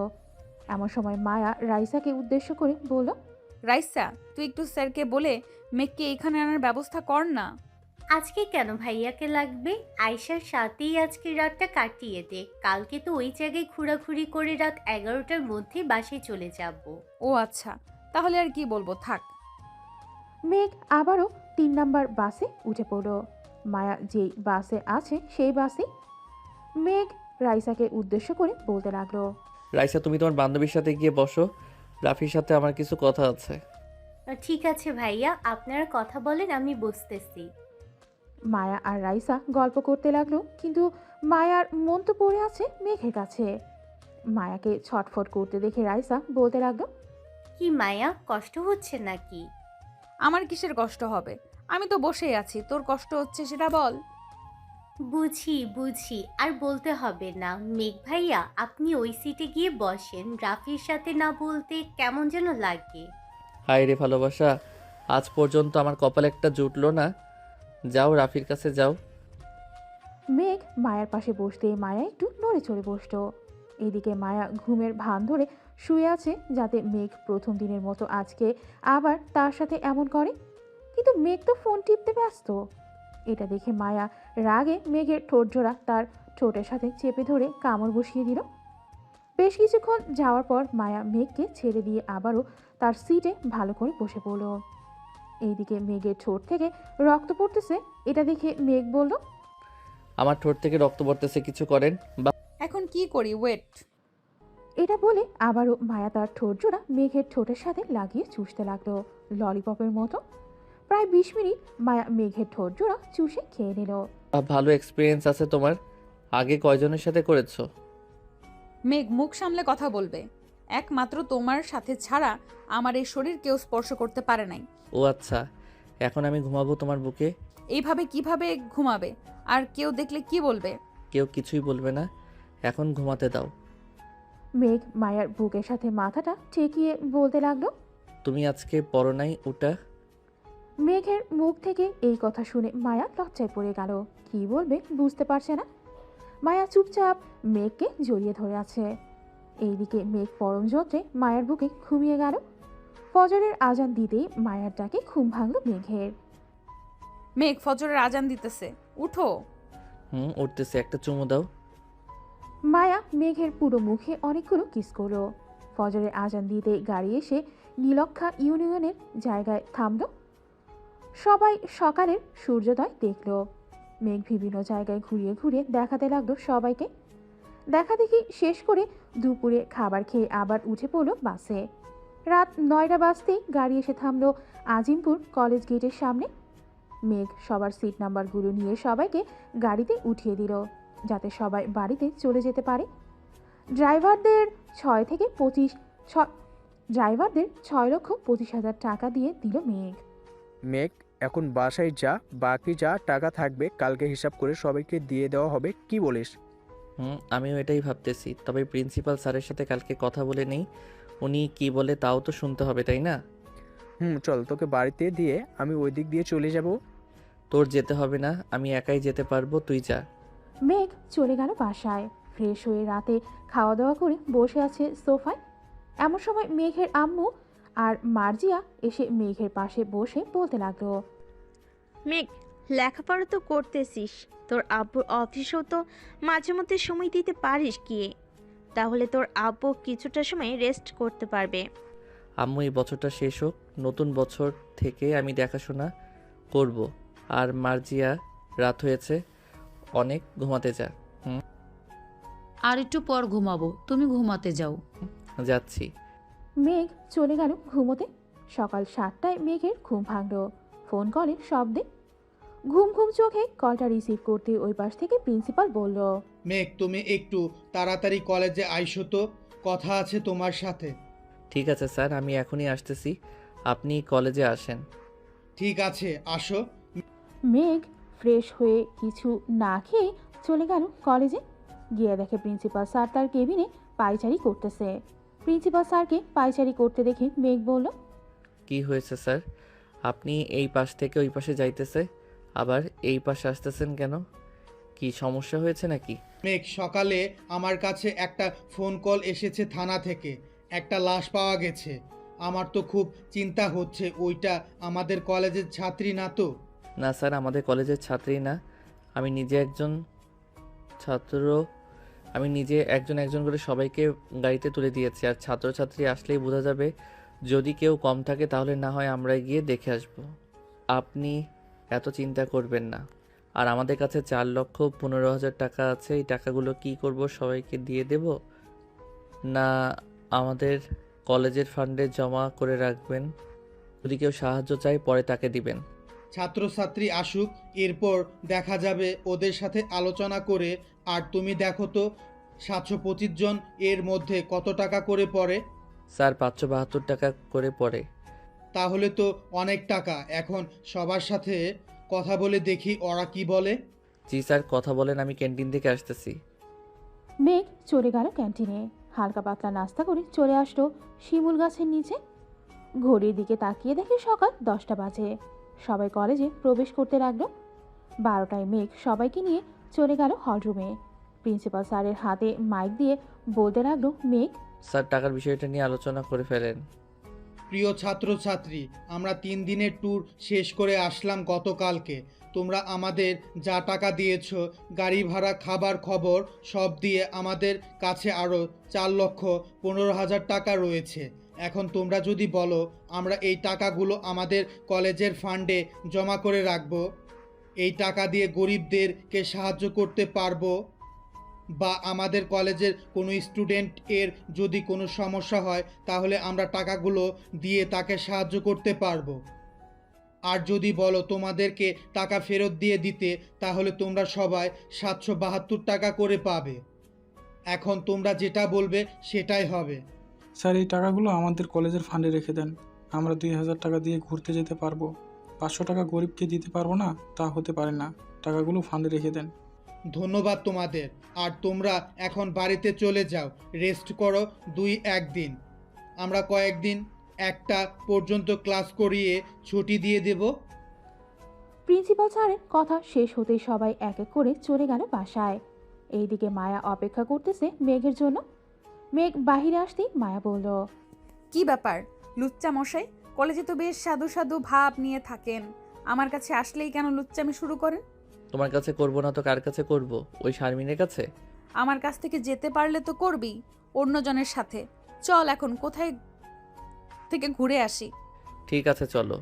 এমন সময় মায়া রাইসাকে উদ্দেশ্য করে বলল, রাইসা, তুই একটু স্যারকে বলে মেঘকে এখানে আনার ব্যবস্থা কর না। আজকে কেন ভাইয়াকে লাগবে? আয়শার সাথেই আজকে রাতটা কাটিয়ে দে। কালকে তো ওই জায়গায় ঘোরাঘুরি করে রাত 11টার মধ্যে বাসায় চলে যাব। ও আচ্ছা, তাহলে আর কি বলবো, থাক। মেঘ আবারও 3 নাম্বার বাসে উঠে পড়ল। মায়া যেই বাসে আছে সেই বাসে। মেঘ রাইসাকে উদ্দেশ্য করে বলতে লাগলো, রাইসা, তুমি তোমার বান্ধবীর সাথে গিয়ে বসো। রাফির সাথে আমার কিছু কথা আছে। ঠিক আছে ভাইয়া, আপনারা কথা বলেন, আমি বসতেছি। মায়া আর রাইসা গল্প করতে লাগলো, কিন্তু মায়ার মন তো পড়ে আছে মেঘের কাছে। মায়াকে ছটফট করতে দেখে রাইসা বলতে লাগলো, কি মায়া, কষ্ট হচ্ছে নাকি? আমার কিসের কষ্ট হবে? আমি তো বসেই আছি, তোর কষ্ট হচ্ছে সেটা বল। বুঝি বুঝি, আর বলতে হবে না। মেঘ ভাইয়া, আপনি ওই সিটে গিয়ে বসেন। রাফির সাথে না বলতে কেমন যেন লাগে। হায় রে ভালোবাসা, আজ পর্যন্ত আমার কপালে একটা জুটলো না। যাও, রাফির কাছে যাও। মেঘ মায়ার পাশে বসতেই মায়া একটু নড়ে চড়ে বসত। এদিকে মায়া ঘুমের ভান ধরে শুয়ে আছে, যাতে মেঘ প্রথম দিনের মতো আজকে আবার তার সাথে এমন করে। কিন্তু মেঘ তো ফোন টিপতে ব্যস্ত। এটা দেখে মায়া রাগে মেঘের ঠোঁট জোড়া তার ঠোঁটের সাথে চেপে ধরে কামড় বসিয়ে দিল। বেশ কিছুক্ষণ যাওয়ার পর মায়া মেঘকে ছেড়ে দিয়ে আবারও তার সিটে ভালো করে বসে পড়ল। এইদিকে মেঘের ঠোঁট থেকে রক্ত পড়তেছে। এটা দেখে মেঘ বলল, আমার ঠোঁট থেকে রক্ত পড়তেছে, কিছু করেন বা এখন কি করি, ওয়েট। এটা বলে আবারও মায়া তার ঠোঁট জোড়া মেঘের ঠোঁটের সাথে লাগিয়ে চুষতে লাগলো ললিপপের মতো। প্রায় 20 মিনিট মায়া মেঘের ঠোঁট জোড়া চুষে খেয়ে নিল। ভালো এক্সপিরিয়েন্স আছে তোমার। আগে কয়জনের সাথে করেছো? মেঘ, মুখ সামলে কথা বলবে। একমাত্র তোমার সাথে ছাড়া আমার এই শরীর কেউ স্পর্শ করতে পারে নাই। ও আচ্ছা, এখন আমি ঘুমাবো তোমার বুকে। এইভাবে কিভাবে ঘুমাবে? আর কেউ দেখলে কি বলবে? কেউ কিছুই বলবে না, এখন ঘুমাতে দাও। মেঘ মায়ার বুকের সাথে মাথাটা ঠেকিয়ে বলতে লাগলো। তুমি আজকে পড়ো নাই ওটা? মেঘের মুখ থেকে এই কথা শুনে মায়া লজ্জায় পড়ে গেল। কি বলবে বুঝতে পারছে না। মায়া চুপচাপ মেঘকে জড়িয়ে ধরে আছে। এইদিকে মেঘ পরম যন্ত্রে মায়ার বুকে ঘুমিয়ে গেল। ফজরের আজান দিতেই মায়ার ডাকে ঘুম ভাঙল মেঘের। মেঘ, ফজরের আজান দিতেছে, উঠো। উঠতেছে, একটা চুমু দাও। মায়া মেঘের পুরো মুখে অনেকগুলো কিস করলো। ফজরের আজান দিতে গাড়ি এসে নীলক্ষা ইউনিয়নের জায়গায় থামল। সবাই সকালের সূর্যোদয় দেখল। মেঘ বিভিন্ন জায়গায় ঘুরিয়ে ঘুরিয়ে দেখাতে লাগলো সবাইকে। দেখা দেখি শেষ করে দুপুরে খাবার খেয়ে আবার উঠে পড়ল বাসে। রাত 9টা বাজতেই গাড়ি এসে থামল আজিমপুর কলেজ গেটের সামনে। মেঘ সবার সিট নাম্বারগুলো নিয়ে সবাইকে গাড়িতে উঠিয়ে দিল, যাতে সবাই বাড়িতে চলে যেতে পারে। ড্রাইভারদের 6,25,000 টাকা দিয়ে দিল মেঘ। মেঘ, এখন বাসায় যা, বাকি যা টাকা থাকবে কালকে হিসাব করে সবাইকে দিয়ে দেওয়া হবে, কি বলিস? আমিও এটাই ভাবতেছি, তবে প্রিন্সিপাল স্যারের সাথে কালকে কথা বলে নেই। উনি কি বলে তাও তো শুনতে হবে, তাই না? চল, তোকে বাড়িতে দিয়ে আমি ওই দিক দিয়ে চলে যাব। তোর যেতে হবে না, আমি একাই যেতে পারবো, তুই যা। মেঘ চলে গেল বাসায়। ফ্রেশ হয়ে রাতে খাওয়া দাওয়া করে বসে আছে সোফায়। এমন সময় মেঘের আম্মু আর মার্জিয়া এসে মেঘের পাশে বসে বলতে লাগলো, মেঘ, লেখাপড়া তো করতেছিস, তোর আব্বুর অফিসেও তো মাঝে মধ্যে সময় দিতে পারিস কি? তাহলে তোর আব্বু কিছুটা সময় রেস্ট করতে পারবে। আম্মু এই বছরটা শেষ হোক, নতুন বছর থেকে আমি দেখাশোনা করব। আর মার্জিয়া, রাত হয়েছে অনেক, ঘুমাতে যা। আর একটু পর ঘুমাবো, তুমি ঘুমাতে যাও। যাচ্ছি। মেঘ চলে গেল ঘুমোতে। সকাল 7টায় মেঘের ঘুম ভাঙল ফোন কলের শব্দে। ঘুম ঘুম চোখে কলটা রিসিভ করতে ওই পাশ থেকে প্রিন্সিপাল বলল, মেঘ, তুমি একটু তাড়াতাড়ি কলেজে আইসো তো, কথা আছে তোমার সাথে। ঠিক আছে স্যার, আমি এখনই আসতেছি, আপনি কলেজে আসেন। ঠিক আছে, আসো। মেঘ ফ্রেশ হয়ে কিছু না খেয়ে চলে গেল কলেজে। গিয়ে দেখে প্রিন্সিপাল স্যার তার কেবিনে পায়চারি করতেছে। প্রিন্সিপাল স্যারকে পায়চারি করতে দেখে মেঘ বলল, কি হয়েছে স্যার? আপনি এই পাশ থেকে ওই পাশে যাইতেছে, আবার এই পাশে আসতেছেন কেন? কি সমস্যা হয়েছে নাকি? মেঘ, সকালে আমার কাছে একটা ফোন কল এসেছে থানা থেকে, একটা লাশ পাওয়া গেছে। আমার তো খুব চিন্তা হচ্ছে, ওইটা আমাদের কলেজের ছাত্রী না তো? না স্যার, আমাদের কলেজের ছাত্রী না। আমি নিজে একজন ছাত্র, আমি নিজে একজন একজন করে সবাইকে গাড়িতে তুলে দিয়েছি। আর ছাত্রছাত্রী আসলেই বোঝা যাবে, যদি কেউ কম থাকে তাহলে না হয় আমরা গিয়ে দেখে আসব। আপনি এত চিন্তা করবেন না। আর আমাদের কাছে 4,15,000 টাকা আছে, এই টাকাগুলো কি করব, সবাইকে দিয়ে দেব না আমাদের কলেজের ফান্ডে জমা করে রাখবেন? যদি কেউ সাহায্য চায় পরে তাকে দিবেন। ছাত্রছাত্রী আসুক, এরপর দেখা যাবে, ওদের সাথে আলোচনা করে। আর তুমি দেখো তো 725 জন, এর মধ্যে কত টাকা করে পড়ে? স্যার 572 টাকা করে পড়ে। তাহলে তো অনেক টাকা। এখন সবার সাথে কথা বলে দেখি ওরা কি বলে। জি স্যার, কথা বলেন, আমি ক্যান্টিন থেকে আসতেছি। মেঘ চলে গেল ক্যান্টিনে। হালকা পাতলা নাস্তা করে চলে আসলো শিমুল গাছের নিচে। ঘড়ির দিকে তাকিয়ে দেখে সকাল 10টা বাজে। সবাই কলেজে প্রবেশ করতে লাগলো। 12টায় মেঘ সবাইকে নিয়ে চলে গেল হলরুমে। প্রিন্সিপাল স্যারের হাতে মাইক দিয়ে বলতে লাগলো, মেঘ, স্যার টাকার বিষয়টা নিয়ে আলোচনা করে ফেলেন। প্রিয় ছাত্রছাত্রী, আমরা 3 দিনের ট্যুর শেষ করে আসলাম গতকালকে। তোমরা আমাদের যা টাকা দিয়েছো, গাড়ি ভাড়া, খাবার খবর সব দিয়ে আমাদের কাছে আরও 4,15,000 টাকা রয়েছে। এখন তোমরা যদি বলো আমরা এই টাকাগুলো আমাদের কলেজের ফান্ডে জমা করে রাখবো, এই টাকা দিয়ে গরিবদেরকে সাহায্য করতে পারবো, বা আমাদের কলেজের কোনো স্টুডেন্ট এর যদি কোনো সমস্যা হয় তাহলে আমরা টাকাগুলো দিয়ে তাকে সাহায্য করতে পারবো। আর যদি বলো তোমাদেরকে টাকা ফেরত দিয়ে দিতে, তাহলে তোমরা সবাই 772 টাকা করে পাবে। এখন তোমরা যেটা বলবে সেটাই হবে। স্যার, এই টাকাগুলো আমাদের কলেজের ফান্ডে রেখে দেন। আমরা 2,000 টাকা দিয়ে ঘুরতে যেতে পারবো। 500 টাকা গরিবকে দিতে পারবো না, তা হতে পারে না। টাকাগুলো ফান্ডে রেখে দেন। ধন্যবাদ তোমাদের। আর তোমরা এখন বাড়িতে চলে যাও, রেস্ট করো 2-1 দিন। আমরা কয়েকদিন 1টা পর্যন্ত ক্লাস করিয়ে ছুটি দিয়ে দেব। প্রিন্সিপাল স্যারের কথা শেষ হতেই সবাই এক এক করে চলে গেল বাসায়। এইদিকে মায়া অপেক্ষা করতেছে মেঘের জন্য। মেঘ বাহিরে আসতেই মায়া বলল, কি ব্যাপার লুচ্চা মশাই? কলেজে তো বেশ সাধু সাধু ভাব নিয়ে থাকেন, আমার কাছে আসলেই কেন লুচ্চামি শুরু করেন? তোমার কাছে করব না তো কার কাছে করব? ওই শারমিনের কাছে? আমার কাছ থেকে যেতে পারলে তো করবি অন্যজনের সাথে। চল এখন কোথায় থেকে ঘুরে আসি। ঠিক আছে চলো।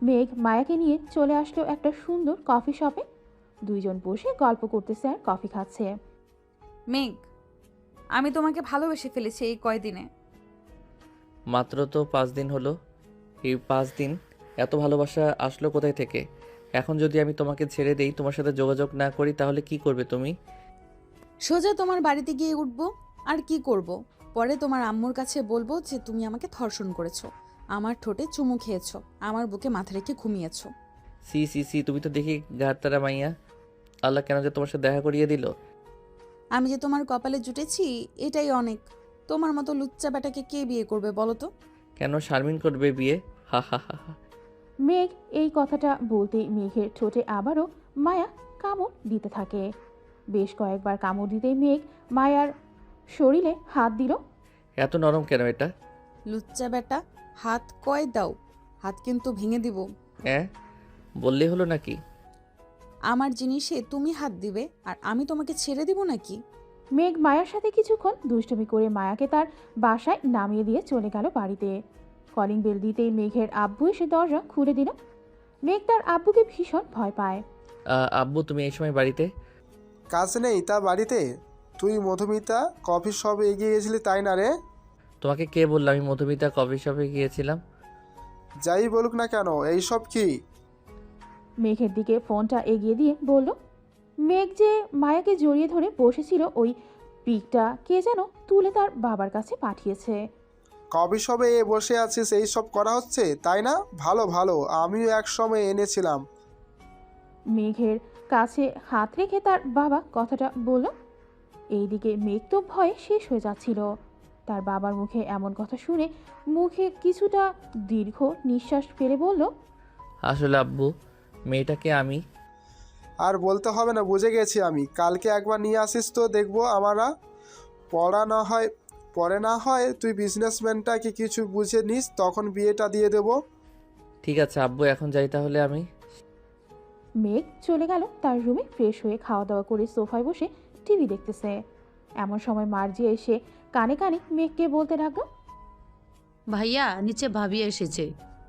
মেঘ মায়াকে নিয়ে চলে আসলো একটা সুন্দর কফি শপে। দুইজন বসে গল্প করতেছে আর কফি খাচ্ছে। মেঘ, আমি তোমাকে ভালোবেসে ফেলেছি এই কয়দিনে। মাত্র তো 5 দিন হলো। এই 5 দিন এত ভালোবাসা আসলো কোথায় থেকে? এখন যদি আমি তোমাকে ছেড়ে দেই, তোমার সাথে যোগাযোগ না করি, তাহলে কি করবে তুমি? সোজা তোমার বাড়িতে গিয়ে উঠবো। আর কি করব? পরে তোমার আম্মুর কাছে বলবো যে তুমি আমাকে ধর্ষণ করেছো, আমার ঠোঁটে চুমু খেয়েছো, আমার বুকে মাথা রেখে ঘুমিয়েছো। সি সি সি, তুমি তো দেখি গাঁটতারা মাইয়া। আল্লাহ কেন যে তোমার সাথে দেখা করিয়ে দিল। আমি যে তোমার কপালে জুটেছি এটাই অনেক। তোমার মতো লুচ্চা বেটাকে কে বিয়ে করবে বলো তো? কেন শারমিন করবে বিয়ে? হা হা হা হা। মেঘ এই কথাটা বলতেই মেঘের ঠোঁটে আবারও মায়া কামড় দিতে থাকে। বেশ কয়েকবার কামড় দিতেই মেঘ মায়ার শরীরে হাত দিল। এত নরম কেন এটা? লুচ্চা বেটা, হাত কয় দাও, হাত কিন্তু ভেঙে দিব। হ্যাঁ, বললেই হলো নাকি? আমার জিনিসে তুমি হাত দিবে আর আমি তোমাকে ছেড়ে দিব নাকি? মেঘ মায়ার সাথে কিছুক্ষণ দুষ্টুমি করে মায়াকে তার বাসায় নামিয়ে দিয়ে চলে গেল বাড়িতে। কলিং বেল দিতেই মেঘের আব্বু এসে দরজা খুলে দিল। মেঘ তার আব্বুকে ভীষণ ভয় পায়। আব্বু, তুমি এই সময় বাড়িতে? কাজ নেই তা বাড়িতে? তুই মধুমিতা কফি শপে এগিয়ে গেছিলি তাই না রে? তোমাকে কে বললো আমি মধুমিতা কফি শপে গিয়েছিলাম? যাই বলুক না কেন, এইসব কি? মেঘের দিকে ফোনটা এগিয়ে দিয়ে বলল। মেঘ যে মায়াকে জড়িয়ে ধরে বসেছিল ওই পিকটা কে যেন তুলে তার বাবার কাছে পাঠিয়েছে। কফি শপে বসে আছিস, এই সব করা হচ্ছে তাই না? ভালো ভালো, আমিও এক সময় এনেছিলাম। মেঘের কাছে হাত রেখে তার বাবা কথাটা বলল। এইদিকে মেঘ তো ভয়ে শেষ হয়ে যাচ্ছিল। তার বাবার মুখে এমন কথা শুনে মুখে কিছুটা দীর্ঘ নিঃশ্বাস ফেলে বলল, আসলে আব্বু, মেয়েটাকে আমি। আর বলতে হবে না, বুঝে গেছি আমি। কালকে একবার নিয়ে আসিস তো দেখবো আমরা। পরে না হয় তুই বিজনেসম্যানটাকে কিছু বুঝে নিস, তখন বিয়েটা দিয়ে দেব। ঠিক আছে আব্বু, এখন যাই তাহলে আমি। মেঘ চলে গেল তার রুমে ফ্রেশ হয়ে খাওয়া দাওয়া করে সোফায় বসে টিভি দেখতেছে। এমন সময় মার্জিয়া এসে কানে কানে মেঘকে বলতে লাগলো, ভাইয়া, নিচে ভাবি এসেছে।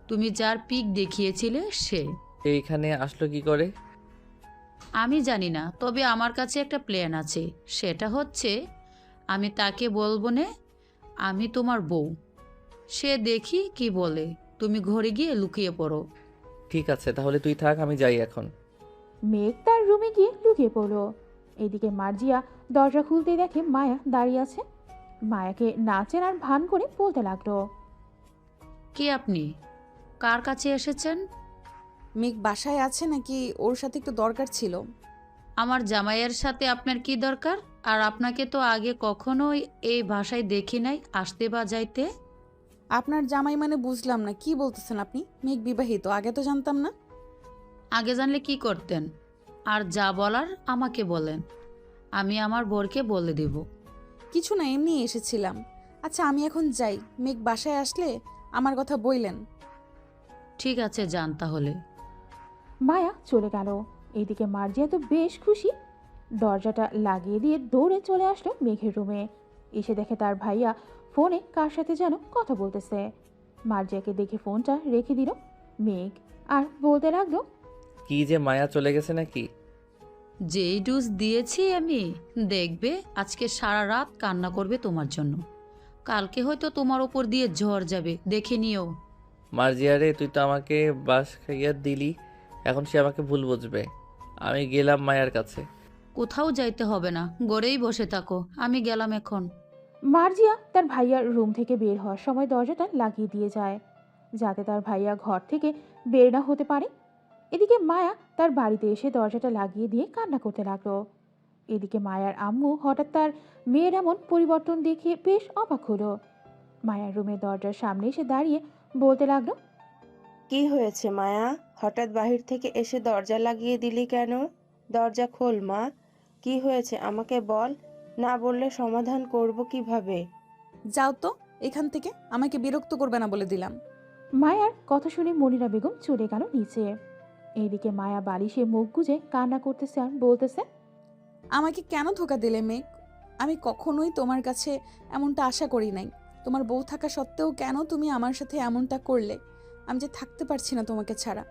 তুমি যার পিক দেখিয়েছিলে সে এইখানে আসলো কি করে? আমি জানি না, তবে আমার কাছে একটা প্ল্যান আছে। সেটা হচ্ছে আমি তাকে বলবো না আমি তোমার বউ। সে দেখি কি বলে। তুমি ঘরে গিয়ে লুকিয়ে পড়ো। ঠিক আছে তাহলে তুই থাক, আমি যাই এখন। মেঘ তার রুমে গিয়ে লুকিয়ে পড়ল। এদিকে মার্জিয়া দরজা খুলতেই দেখে মায়া দাঁড়িয়ে আছে। মায়াকে না চেনার ভান করে বলতে লাগলো, কে আপনি? কার কাছে এসেছেন? মেঘ বাসায় আছে নাকি? ওর সাথে একটু দরকার ছিল। আমার জামাইয়ের সাথে আপনার কি দরকার? আর আপনাকে তো আগে কখনোই এই ভাষায় দেখি নাই আসতে বা যাইতে। আপনার জামাই মানে বুঝলাম না, কি বলতেছেন আপনি? মেঘ বিবাহিত, আগে তো জানতাম না। আগে জানলে কি করতেন? আর যা বলার আমাকে বলেন, আমি আমার বরকে বলে দেব। কিছু না, এমনি এসেছিলাম। আচ্ছা আমি এখন যাই, মেঘ বাসায় আসলে আমার কথা বইলেন। ঠিক আছে, যান তাহলে। মায়া চলে গেল। এইদিকে মার্জিয়া তো বেশ খুশি। দরজাটা লাগিয়ে দিয়ে দৌড়ে চলে আসলো মেঘের রুমে। এসে দেখে তার ভাইয়া ফোনে কার সাথে যেন কথা বলতেছে। মার্জিয়াকে দেখে ফোনটা রেখে দিল মেঘ, আর বলতে লাগলো, কি যে মায়া চলে গেছে নাকি? যেই ডোজ দিয়েছি আমি, দেখবে আজকে সারা রাত কান্না করবে তোমার জন্য। কালকে হয়তো তোমার ওপর দিয়ে ঝড় যাবে, দেখে নিও। মার্জিয়ারে, তুই তো আমাকে বাস খাইয়া দিলি, এখন সে আমাকে ভুল বুঝবে। আমি গেলাম মায়ার কাছে। কোথাও যাইতে হবে না, গড়েই বসে থাকো, আমি গেলাম এখন। মার্জিয়া তার ভাইয়ার রুম থেকে বের হওয়ার সময় দরজাটা লাগিয়ে দিয়ে যায়, যাতে তার ভাইয়া ঘর থেকে বের না হতে পারে। এদিকে মায়া তার বাড়িতে এসে দরজাটা লাগিয়ে দিয়ে কান্না করতে লাগলো। এদিকে মায়ার আম্মু হঠাৎ তার মেয়ের এমন পরিবর্তন দেখে বেশ অবাক হলো। মায়ার রুমের দরজার সামনে এসে দাঁড়িয়ে বলতে লাগলো, কি হয়েছে মায়া? হঠাৎ বাহির থেকে এসে দরজা লাগিয়ে দিলি কেন? দরজা খোল মা, কি হয়েছে আমাকে বল, না বললে সমাধান করব কিভাবে? যাও তো এখান থেকে, আমাকে বিরক্ত করবে না বলে দিলাম। মায়ার কথা শুনে মনিরা বেগম চলে গেল নিচে। এইদিকে মায়া বালিশে মুখ গুজে কান্না করতেছে আর বলতেছে, আমাকে কেন ধোকা দিলে মেঘ? আমি কখনোই তোমার কাছে এমনটা আশা করি নাই। তোমার বউ থাকা সত্ত্বেও কেন তুমি আমার সাথে এমনটা করলে? আমি যে থাকতে পারছি না তোমাকে ছাড়া।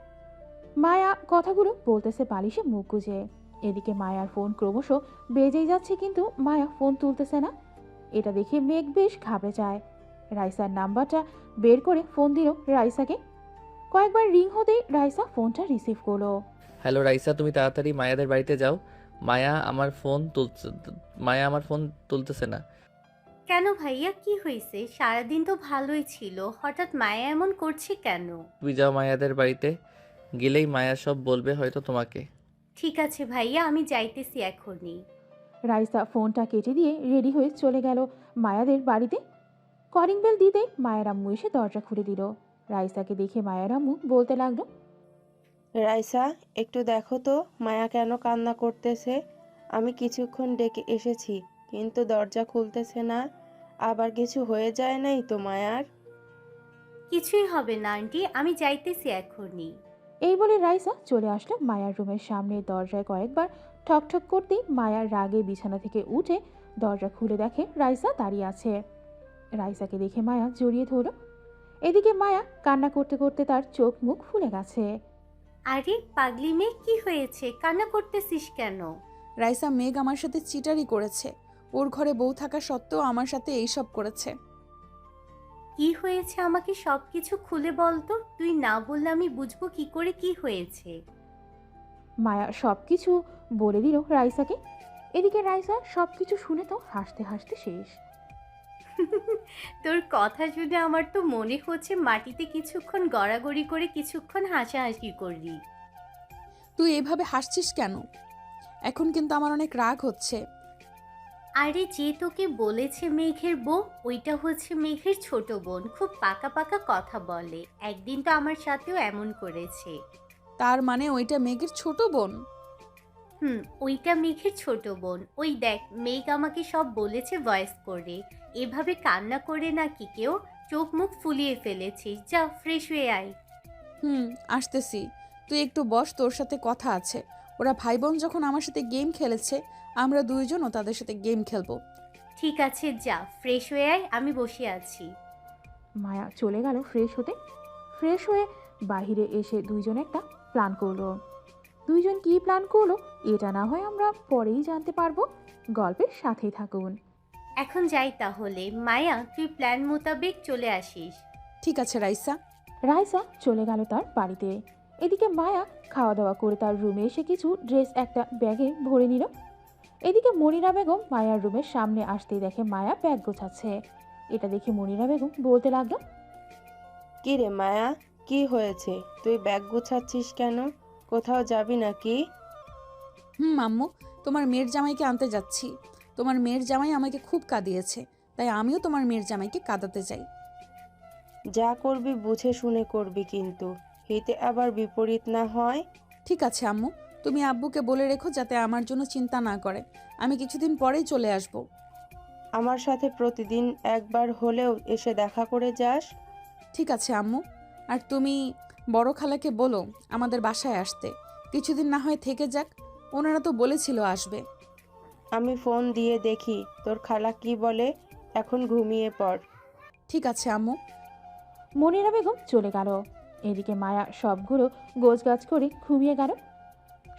মায়া কথাগুলো বলতেছে বালিশে মুখ গুজে। এদিকে মায়ার ফোন ক্রমশ বেজেই যাচ্ছে, কিন্তু মায়া ফোন তুলতেছে না। এটা দেখে মেঘ বেশ ঘাবড়ে যায়। রাইসার নাম্বারটা বের করে ফোন দিল রাইসাকে। কয়েকবার রিং হতেই রাইসা ফোনটা রিসিভ করলো। হ্যালো রাইসা, তুমি তাড়াতাড়ি মায়াদের বাড়িতে যাও। মায়া আমার ফোন তুলতেছে না। কেন ভাইয়া, কি হয়েছে? সারাদিন তো ভালোই ছিল, হঠাৎ মায়া এমন করছে কেন? তুমি যাও মায়াদের বাড়িতে, গেলেই মায়া সব বলবে হয়তো তোমাকে। ঠিক আছে ভাইয়া, আমি যাইতেছি এখনই। রাইসা ফোনটা কেটে দিয়ে রেডি হয়ে চলে গেল মায়াদের বাড়িতে। কলিং বেল দিতেই মায়ের আম্মু এসে দরজা খুলে দিল। রাইসাকে দেখে মায়ের আম্মু বলতে লাগলো, রাইসা, একটু দেখো তো মায়া কেন কান্না করতেছে। আমি কিছুক্ষণ ডেকে এসেছি, কিন্তু দরজা খুলতেছে না। আবার কিছু হয়ে যায় নাই তো মায়ার? কিছুই হবে না আন্টি, আমি যাইতেছি এখনই। এই বলে রাইসা চলে আসলো মায়ার রুমের সামনে। দরজায় কয়েকবার ঠকঠক করতেই মায়ার রাগে বিছানা থেকে উঠে দরজা খুলে দেখে রাইসা দাঁড়িয়ে আছে। রাইসাকে দেখে মায়া জড়িয়ে ধরল। এদিকে মায়া কান্না করতে করতে তার চোখ মুখ ফুলে গেছে। আরে পাগলি মেয়ে, কি হয়েছে? কান্না করতেছিস কেন? রাইসা, মেঘ আমার সাথে চিটারি করেছে। ওর ঘরে বউ থাকা সত্ত্বেও আমার সাথে এইসব করেছে। কি হয়েছে আমাকে সবকিছু খুলে বল তো। তুই না বললে আমি বুঝবো কি করে কি হয়েছে। মায়া সবকিছু বলে দিল রাইসাকে। এদিকে রাইসা সবকিছু শুনে তো হাসতে হাসতে শেষ। তোর কথা শুনে আমার তো মনে হচ্ছে মাটিতে কিছুক্ষণ গড়াগড়ি করে কিছুক্ষণ হাসাহাসি করলি। তুই এভাবে হাসছিস কেন? এখন কিন্তু আমার অনেক রাগ হচ্ছে। আরে যে তোকে বলেছে মেঘের বউ, ওইটা হচ্ছে মেঘের ছোট বোন। খুব পাকা পাকা কথা বলে। একদিন তো আমার সাথেও এমন করেছে। তার মানে ওইটা মেঘের ছোট বোন? ওইটা মেঘের ছোট বোন। ওই দেখ, মেঘ আমাকে সব বলেছে ভয়েস করে। এভাবে কান্না করে নাকি কেউ? চোখ মুখ ফুলিয়ে ফেলেছিস। যা ফ্রেশ হয়ে আয়। আসতেছি। তুই একটু বস, তোর সাথে কথা আছে। ওরা ভাই বোন যখন আমার সাথে গেম খেলেছে, আমরা দুইজনও তাদের সাথে গেম খেলবো। ঠিক আছে, যা ফ্রেশ হয়ে আয়, আমি বসে আছি। মায়া চলে গেল ফ্রেশ হতে। ফ্রেশ হয়ে বাহিরে এসে দুইজন একটা প্ল্যান করলো। দুইজন কি প্ল্যান করলো এটা না হয় আমরা পরেই জানতে পারবো। গল্পের সাথেই থাকুন। এখন যাই তাহলে। মায়া, তুই প্ল্যান মোতাবেক চলে আসিস। ঠিক আছে রাইসা। রাইসা চলে গেল তার বাড়িতে। এদিকে মায়া খাওয়া দাওয়া করে তার রুমে এসে কিছু ড্রেস একটা ব্যাগে ভরে নিল। এদিকে মনিরা বেগম মায়ার রুমের সামনে আসতেই দেখে মায়া ব্যাগ গোছাচ্ছে। এটা দেখে মনিরা বেগম বলতে লাগলো, কি রে মায়া, কি হয়েছে? তুই ব্যাগ গুছাচ্ছিস কেন? কোথাও যাবি নাকি? আম্মু, তোমার মেয়ের জামাইকে আনতে যাচ্ছি। তোমার মেয়ের জামাই আমাকে খুব কাঁদিয়েছে, তাই আমিও তোমার মেয়ের জামাইকে কাঁদাতে চাই। যা করবি বুঝে শুনে করবি, কিন্তু হিতে আবার বিপরীত না হয়। ঠিক আছে আম্মু, তুমি আব্বুকে বলে রেখো যাতে আমার জন্য চিন্তা না করে। আমি কিছুদিন পরেই চলে আসব। আমার সাথে প্রতিদিন একবার হলেও এসে দেখা করে যাস। ঠিক আছে আম্মু। আর তুমি বড় খালাকে বলো আমাদের বাসায় আসতে, কিছুদিন না হয় থেকে যাক। ওনারা তো বলেছিল আসবে। আমি ফোন দিয়ে দেখি তোর খালা কি বলে। এখন ঘুমিয়ে পড়। ঠিক আছে আম্মু। মনিরা বেগম চলে গেল। এদিকে মায়া সবগুলো গোছগাছ করে ঘুমিয়ে গেল।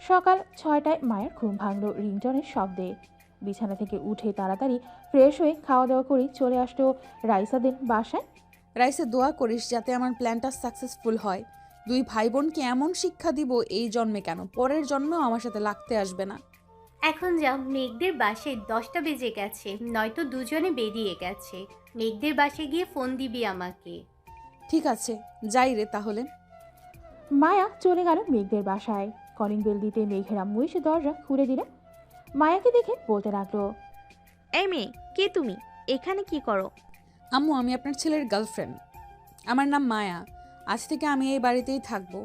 সকাল 6টায় মায়ের ঘুম ভাঙল রিংটনের শব্দে। বিছানা থেকে উঠে তাড়াতাড়ি ফ্রেশ হয়ে খাওয়া দাওয়া করে চলে আসলো রাইসাদের বাসায়। রাইসে দোয়া করিস যাতে আমার প্ল্যানটা সাকসেসফুল হয়। 2 ভাই বোনকে এমন শিক্ষা দিব এই জন্মে কেন, পরের জন্মেও আমার সাথে লাগতে আসবে না। এখন যাও, মেঘদের বাসে 10টা বেজে গেছে, নয়তো দুজনে বেরিয়ে গেছে। মেঘদের বাসে গিয়ে ফোন দিবি আমাকে। ঠিক আছে, যাই রে তাহলে। মায়া চলে গেল মেঘদের বাসায়। কলিং বেল দিতে মেঘের আম্মু এসে দরজা খুলে দিল। মায়াকে দেখে বলতে লাগলো, এই মেয়ে, কে তুমি? এখানে কি করো? আম্মু, আমি আপনার ছেলের গার্লফ্রেন্ড। আমার নাম মায়া। আজ থেকে আমি এই বাড়িতেই থাকবো।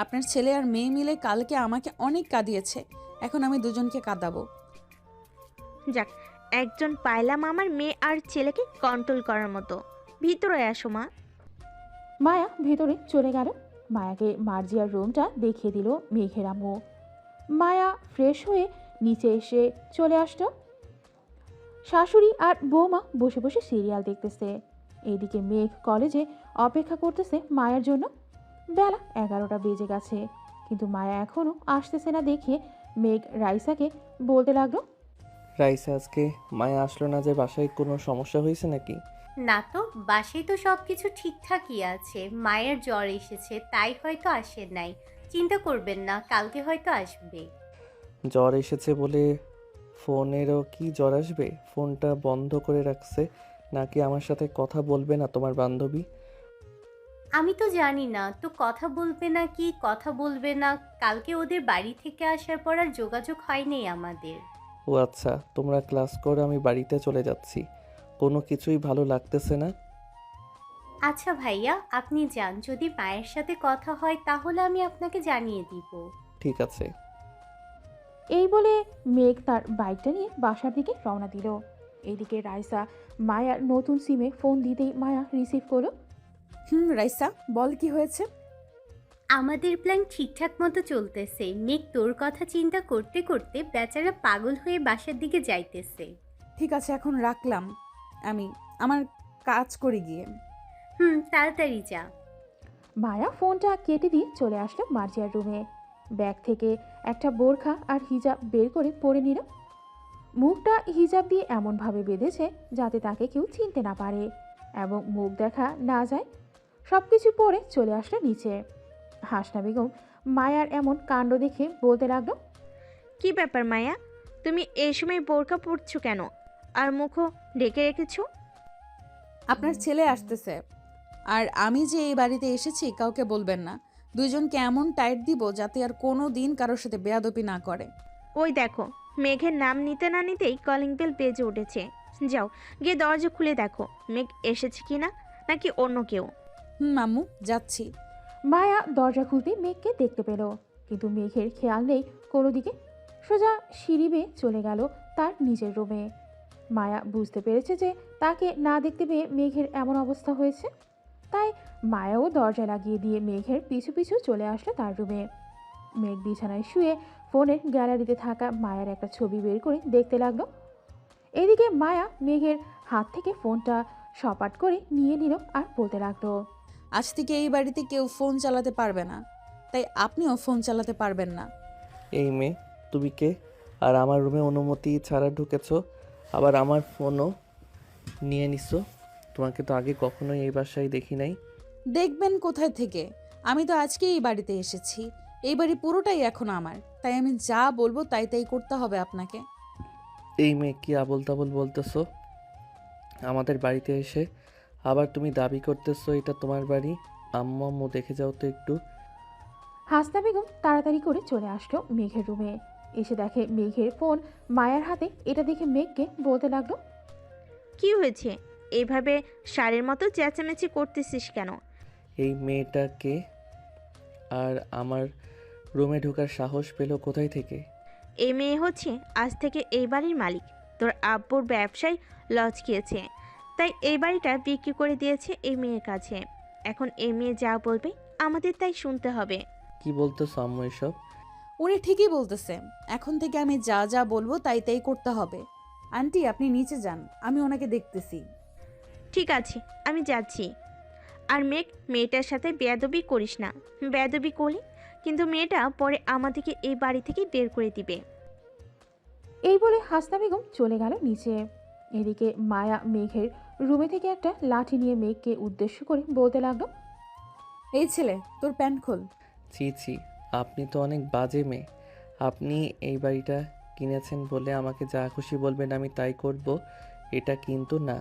আপনার ছেলে আর মেয়ে মিলে কালকে আমাকে অনেক কাঁদিয়েছে, এখন আমি দুজনকে কাঁদাবো। যাক, একজন পাইলাম আমার মেয়ে আর ছেলেকে কন্ট্রোল করার মতো। ভিতরে আসো মা। মায়া ভেতরে চলে গেল। মায়াকে মার্জিয়ার রুমটা দেখিয়ে দিল মেঘের আম্মু। মায়া ফ্রেশ হয়ে নিচে এসে চলে আসলো। শাশুড়ি আর বৌমা বসে বসে সিরিয়াল দেখতেছে। এইদিকে মেঘ কলেজে অপেক্ষা করতেছে মায়ার জন্য। বেলা 11টা বেজে গেছে, কিন্তু মায়া এখনও আসতেছে না দেখে মেঘ রাইসাকে বলতে লাগলো, রাইসা, আজকে মায়া আসলো না যে? বাসায় কোনো সমস্যা হয়েছে নাকি? না তো, বাসায় তো সব কিছু ঠিকঠাকই আছে। মায়ের জ্বর এসেছে, তাই হয়তো আসে নাই। চিন্তা করবেন না, কালকে হয়তো আসবে। জ্বর এসেছে বলে ফোনেরও কি জ্বর আসবে? ফোনটা বন্ধ করে রাখছে নাকি আমার সাথে কথা বলবে না তোমার বান্ধবী? আমি তো জানি না তো কথা বলবে না কি কথা বলবে না। কালকে ওদের বাড়ি থেকে আসার পর আর যোগাযোগ হয়নি আমাদের। ও আচ্ছা, তোমরা ক্লাস করো, আমি বাড়িতে চলে যাচ্ছি। কোনো কিছুই ভালো লাগতেছে না। আচ্ছা ভাইয়া, আপনি যান। যদি মায়ের সাথে কথা হয় তাহলে আমি আপনাকে জানিয়ে দিব। ঠিক আছে। এই বলে মেঘ তার বাইকটা নিয়ে বাসার দিকে রওনা দিল। এইদিকে রাইসা মায়ার নতুন সিমে ফোন দিতেই মায়া রিসিভ করলো। রাইসা বল, কি হয়েছে? আমাদের প্ল্যান ঠিকঠাক মতো চলতেছে। মেঘ তোর কথা চিন্তা করতে করতে বেচারা পাগল হয়ে বাসার দিকে যাইতেছে। ঠিক আছে, এখন রাখলাম, আমি আমার কাজ করে গিয়ে। তাড়াতাড়ি যা। মায়া ফোনটা কেটে দিয়ে চলে আসলো মার্জিয়ার রুমে। ব্যাগ থেকে একটা বোরখা আর হিজাব বের করে পরে নিল। মুখটা হিজাব দিয়ে এমনভাবে বেঁধেছে যাতে তাকে কেউ চিনতে না পারে এবং মুখ দেখা না যায়। সব কিছু পরে চলে আসলো নিচে। হাসনা বেগম মায়ার এমন কাণ্ড দেখে বলতে লাগলো, কি ব্যাপার মায়া, তুমি এই সময় বোরকা পরছো কেন আর মুখও ঢেকে রেখেছো? আপনার ছেলে আসতেছে, আর আমি যে এই বাড়িতে এসেছি কাউকে বলবেন না। দুইজনকে এমন টাইট দিব যাতে আর কোনো দিন কারোর সাথে বেয়াদপি না করে। ওই দেখো, মেঘের নাম নিতে না নিতেই কলিং বেল বেজে উঠেছে। যাও গিয়ে দরজা খুলে দেখো মেঘ এসেছে কিনা, নাকি অন্য কেউ। আম্মু, যাচ্ছি। মায়া দরজা খুলতে মেঘকে দেখতে পেল, কিন্তু মেঘের খেয়াল নেই কোনো দিকে। সোজা সিঁড়ি বেয়ে চলে গেল তার নিজের রুমে। মায়া বুঝতে পেরেছে যে তাকে না দেখতে পেয়ে মেঘের এমন অবস্থা হয়েছে, তাই মায়াও দরজা লাগিয়ে দিয়ে মেঘের পিছু পিছু চলে আসলো তার রুমে। মেঘ বিছানায় শুয়ে ফোনের গ্যালারিতে থাকা মায়ার একটা ছবি বের করে দেখতে লাগলো। এদিকে মায়া মেঘের হাত থেকে ফোনটা সপাট করে নিয়ে নিল আর বলতে লাগলো, আজ থেকে এই বাড়িতে কেউ ফোন চালাতে পারবে না, তাই আপনিও ফোন চালাতে পারবেন না। এই মেয়ে, তুমি কে? আর আমার রুমে অনুমতি ছাড়া ঢুকেছো, আবার আমার ফোনও নিয়ে নিছো। তোমাকে তো আগে কখনোই এই বাসায় দেখি নাই। দেখবেন কোথায় থেকে? আমি তো আজকে এই বাড়িতে এসেছি। এই বাড়ি পুরোটাই এখন আমার, তাই আমি যা বলবো তাই তাই করতে হবে আপনাকে। এই মেয়ে, কি আবল তাবল বলতেছো? আমাদের বাড়িতে এসে আবার তুমি দাবি করতেছো এটা তোমার বাড়ি। আম্মু আম্মু দেখে যাও তো একটু। হাসনা বেগম তাড়াতাড়ি করে চলে আসলো মেঘের রুমে। এসে দেখে মেঘের ফোন মায়ার হাতে। এটা দেখে মেঘকে বলতে লাগলো, কি হয়েছে? এইভাবে সারের মতো চেঁচামেচি করতেছিস কেন? এই মেয়েটাকে আর আমার রুমে ঢোকার সাহস পেল কোথায় থেকে? এই মেয়ে হচ্ছে আজ থেকে এই বাড়ির মালিক। তোর আব্বুর ব্যবসায় লস খেয়েছে, তাই এই বাড়িটা বিক্রি করে দিয়েছে এই মেয়ের কাছে। এখন এই মেয়ে যা বলবে আমাদের তাই শুনতে হবে। কি বলতেছো আম্মু এসব? উনি ঠিকই বলতেছে, এখন থেকে আমি যা যা বলবো তাই তাই করতে হবে। আন্টি আপনি নিচে যান, আমি ওনাকে দেখতেছি। ঠিক আছে, আমি যাচ্ছি। আর মেয়েটার সাথে বেয়াদবি করিস না। বেয়াদবি করলি কিন্তু মেয়েটা পরে আমাদেরকে এই বাড়ি থেকে বের করে দিবে। এই বলে হাসনা বেগম চলে গেল নিচে। এদিকে মায়া মেঘের রুমে থেকে একটা লাঠি নিয়ে মেঘকে উদ্দেশ্য করে বলতে লাগলো, এই ছেলে তোর প্যান্ট খোল। ছি ছি, আপনি তো অনেক বাজে মেয়ে। আপনি এই বাড়িটা কিনেছেন বলে আমাকে যা খুশি বলবেন আমি তাই করব, এটা কিন্তু না।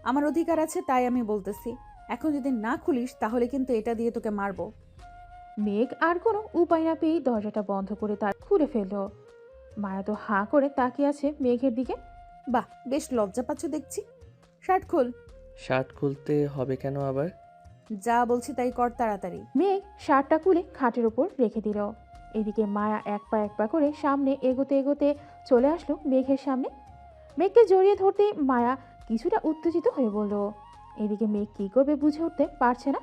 আমার অধিকার আছে তাই আমি বলতেছি, এখন যদি না খুলিস তাহলে কিন্তু এটা দিয়ে তোকে মারবো। মেঘ আর কোনো উপায় না পেয়ে দরজাটা বন্ধ করে তার খুলে ফেললো। মায়া তো হাঁ করে তাকিয়ে আছে মেঘের দিকে। বাহ, বেশ লজ্জা পাচ্ছ দেখছি। শার্ট খোল। শার্ট খুলতে হবে কেন আবার? যা বলছি তাই কর তাড়াতাড়ি। মেঘ শার্টটা খুলে খাটের ওপর রেখে দিল। এদিকে মায়া এক পা করে সামনে এগোতে এগোতে চলে আসলো মেঘের সামনে। মেঘকে জড়িয়ে ধরতে মায়া কিছুটা উত্তেজিত হয়ে বলল। এদিকে মেঘ কী করবে বুঝে উঠতে পারছে না।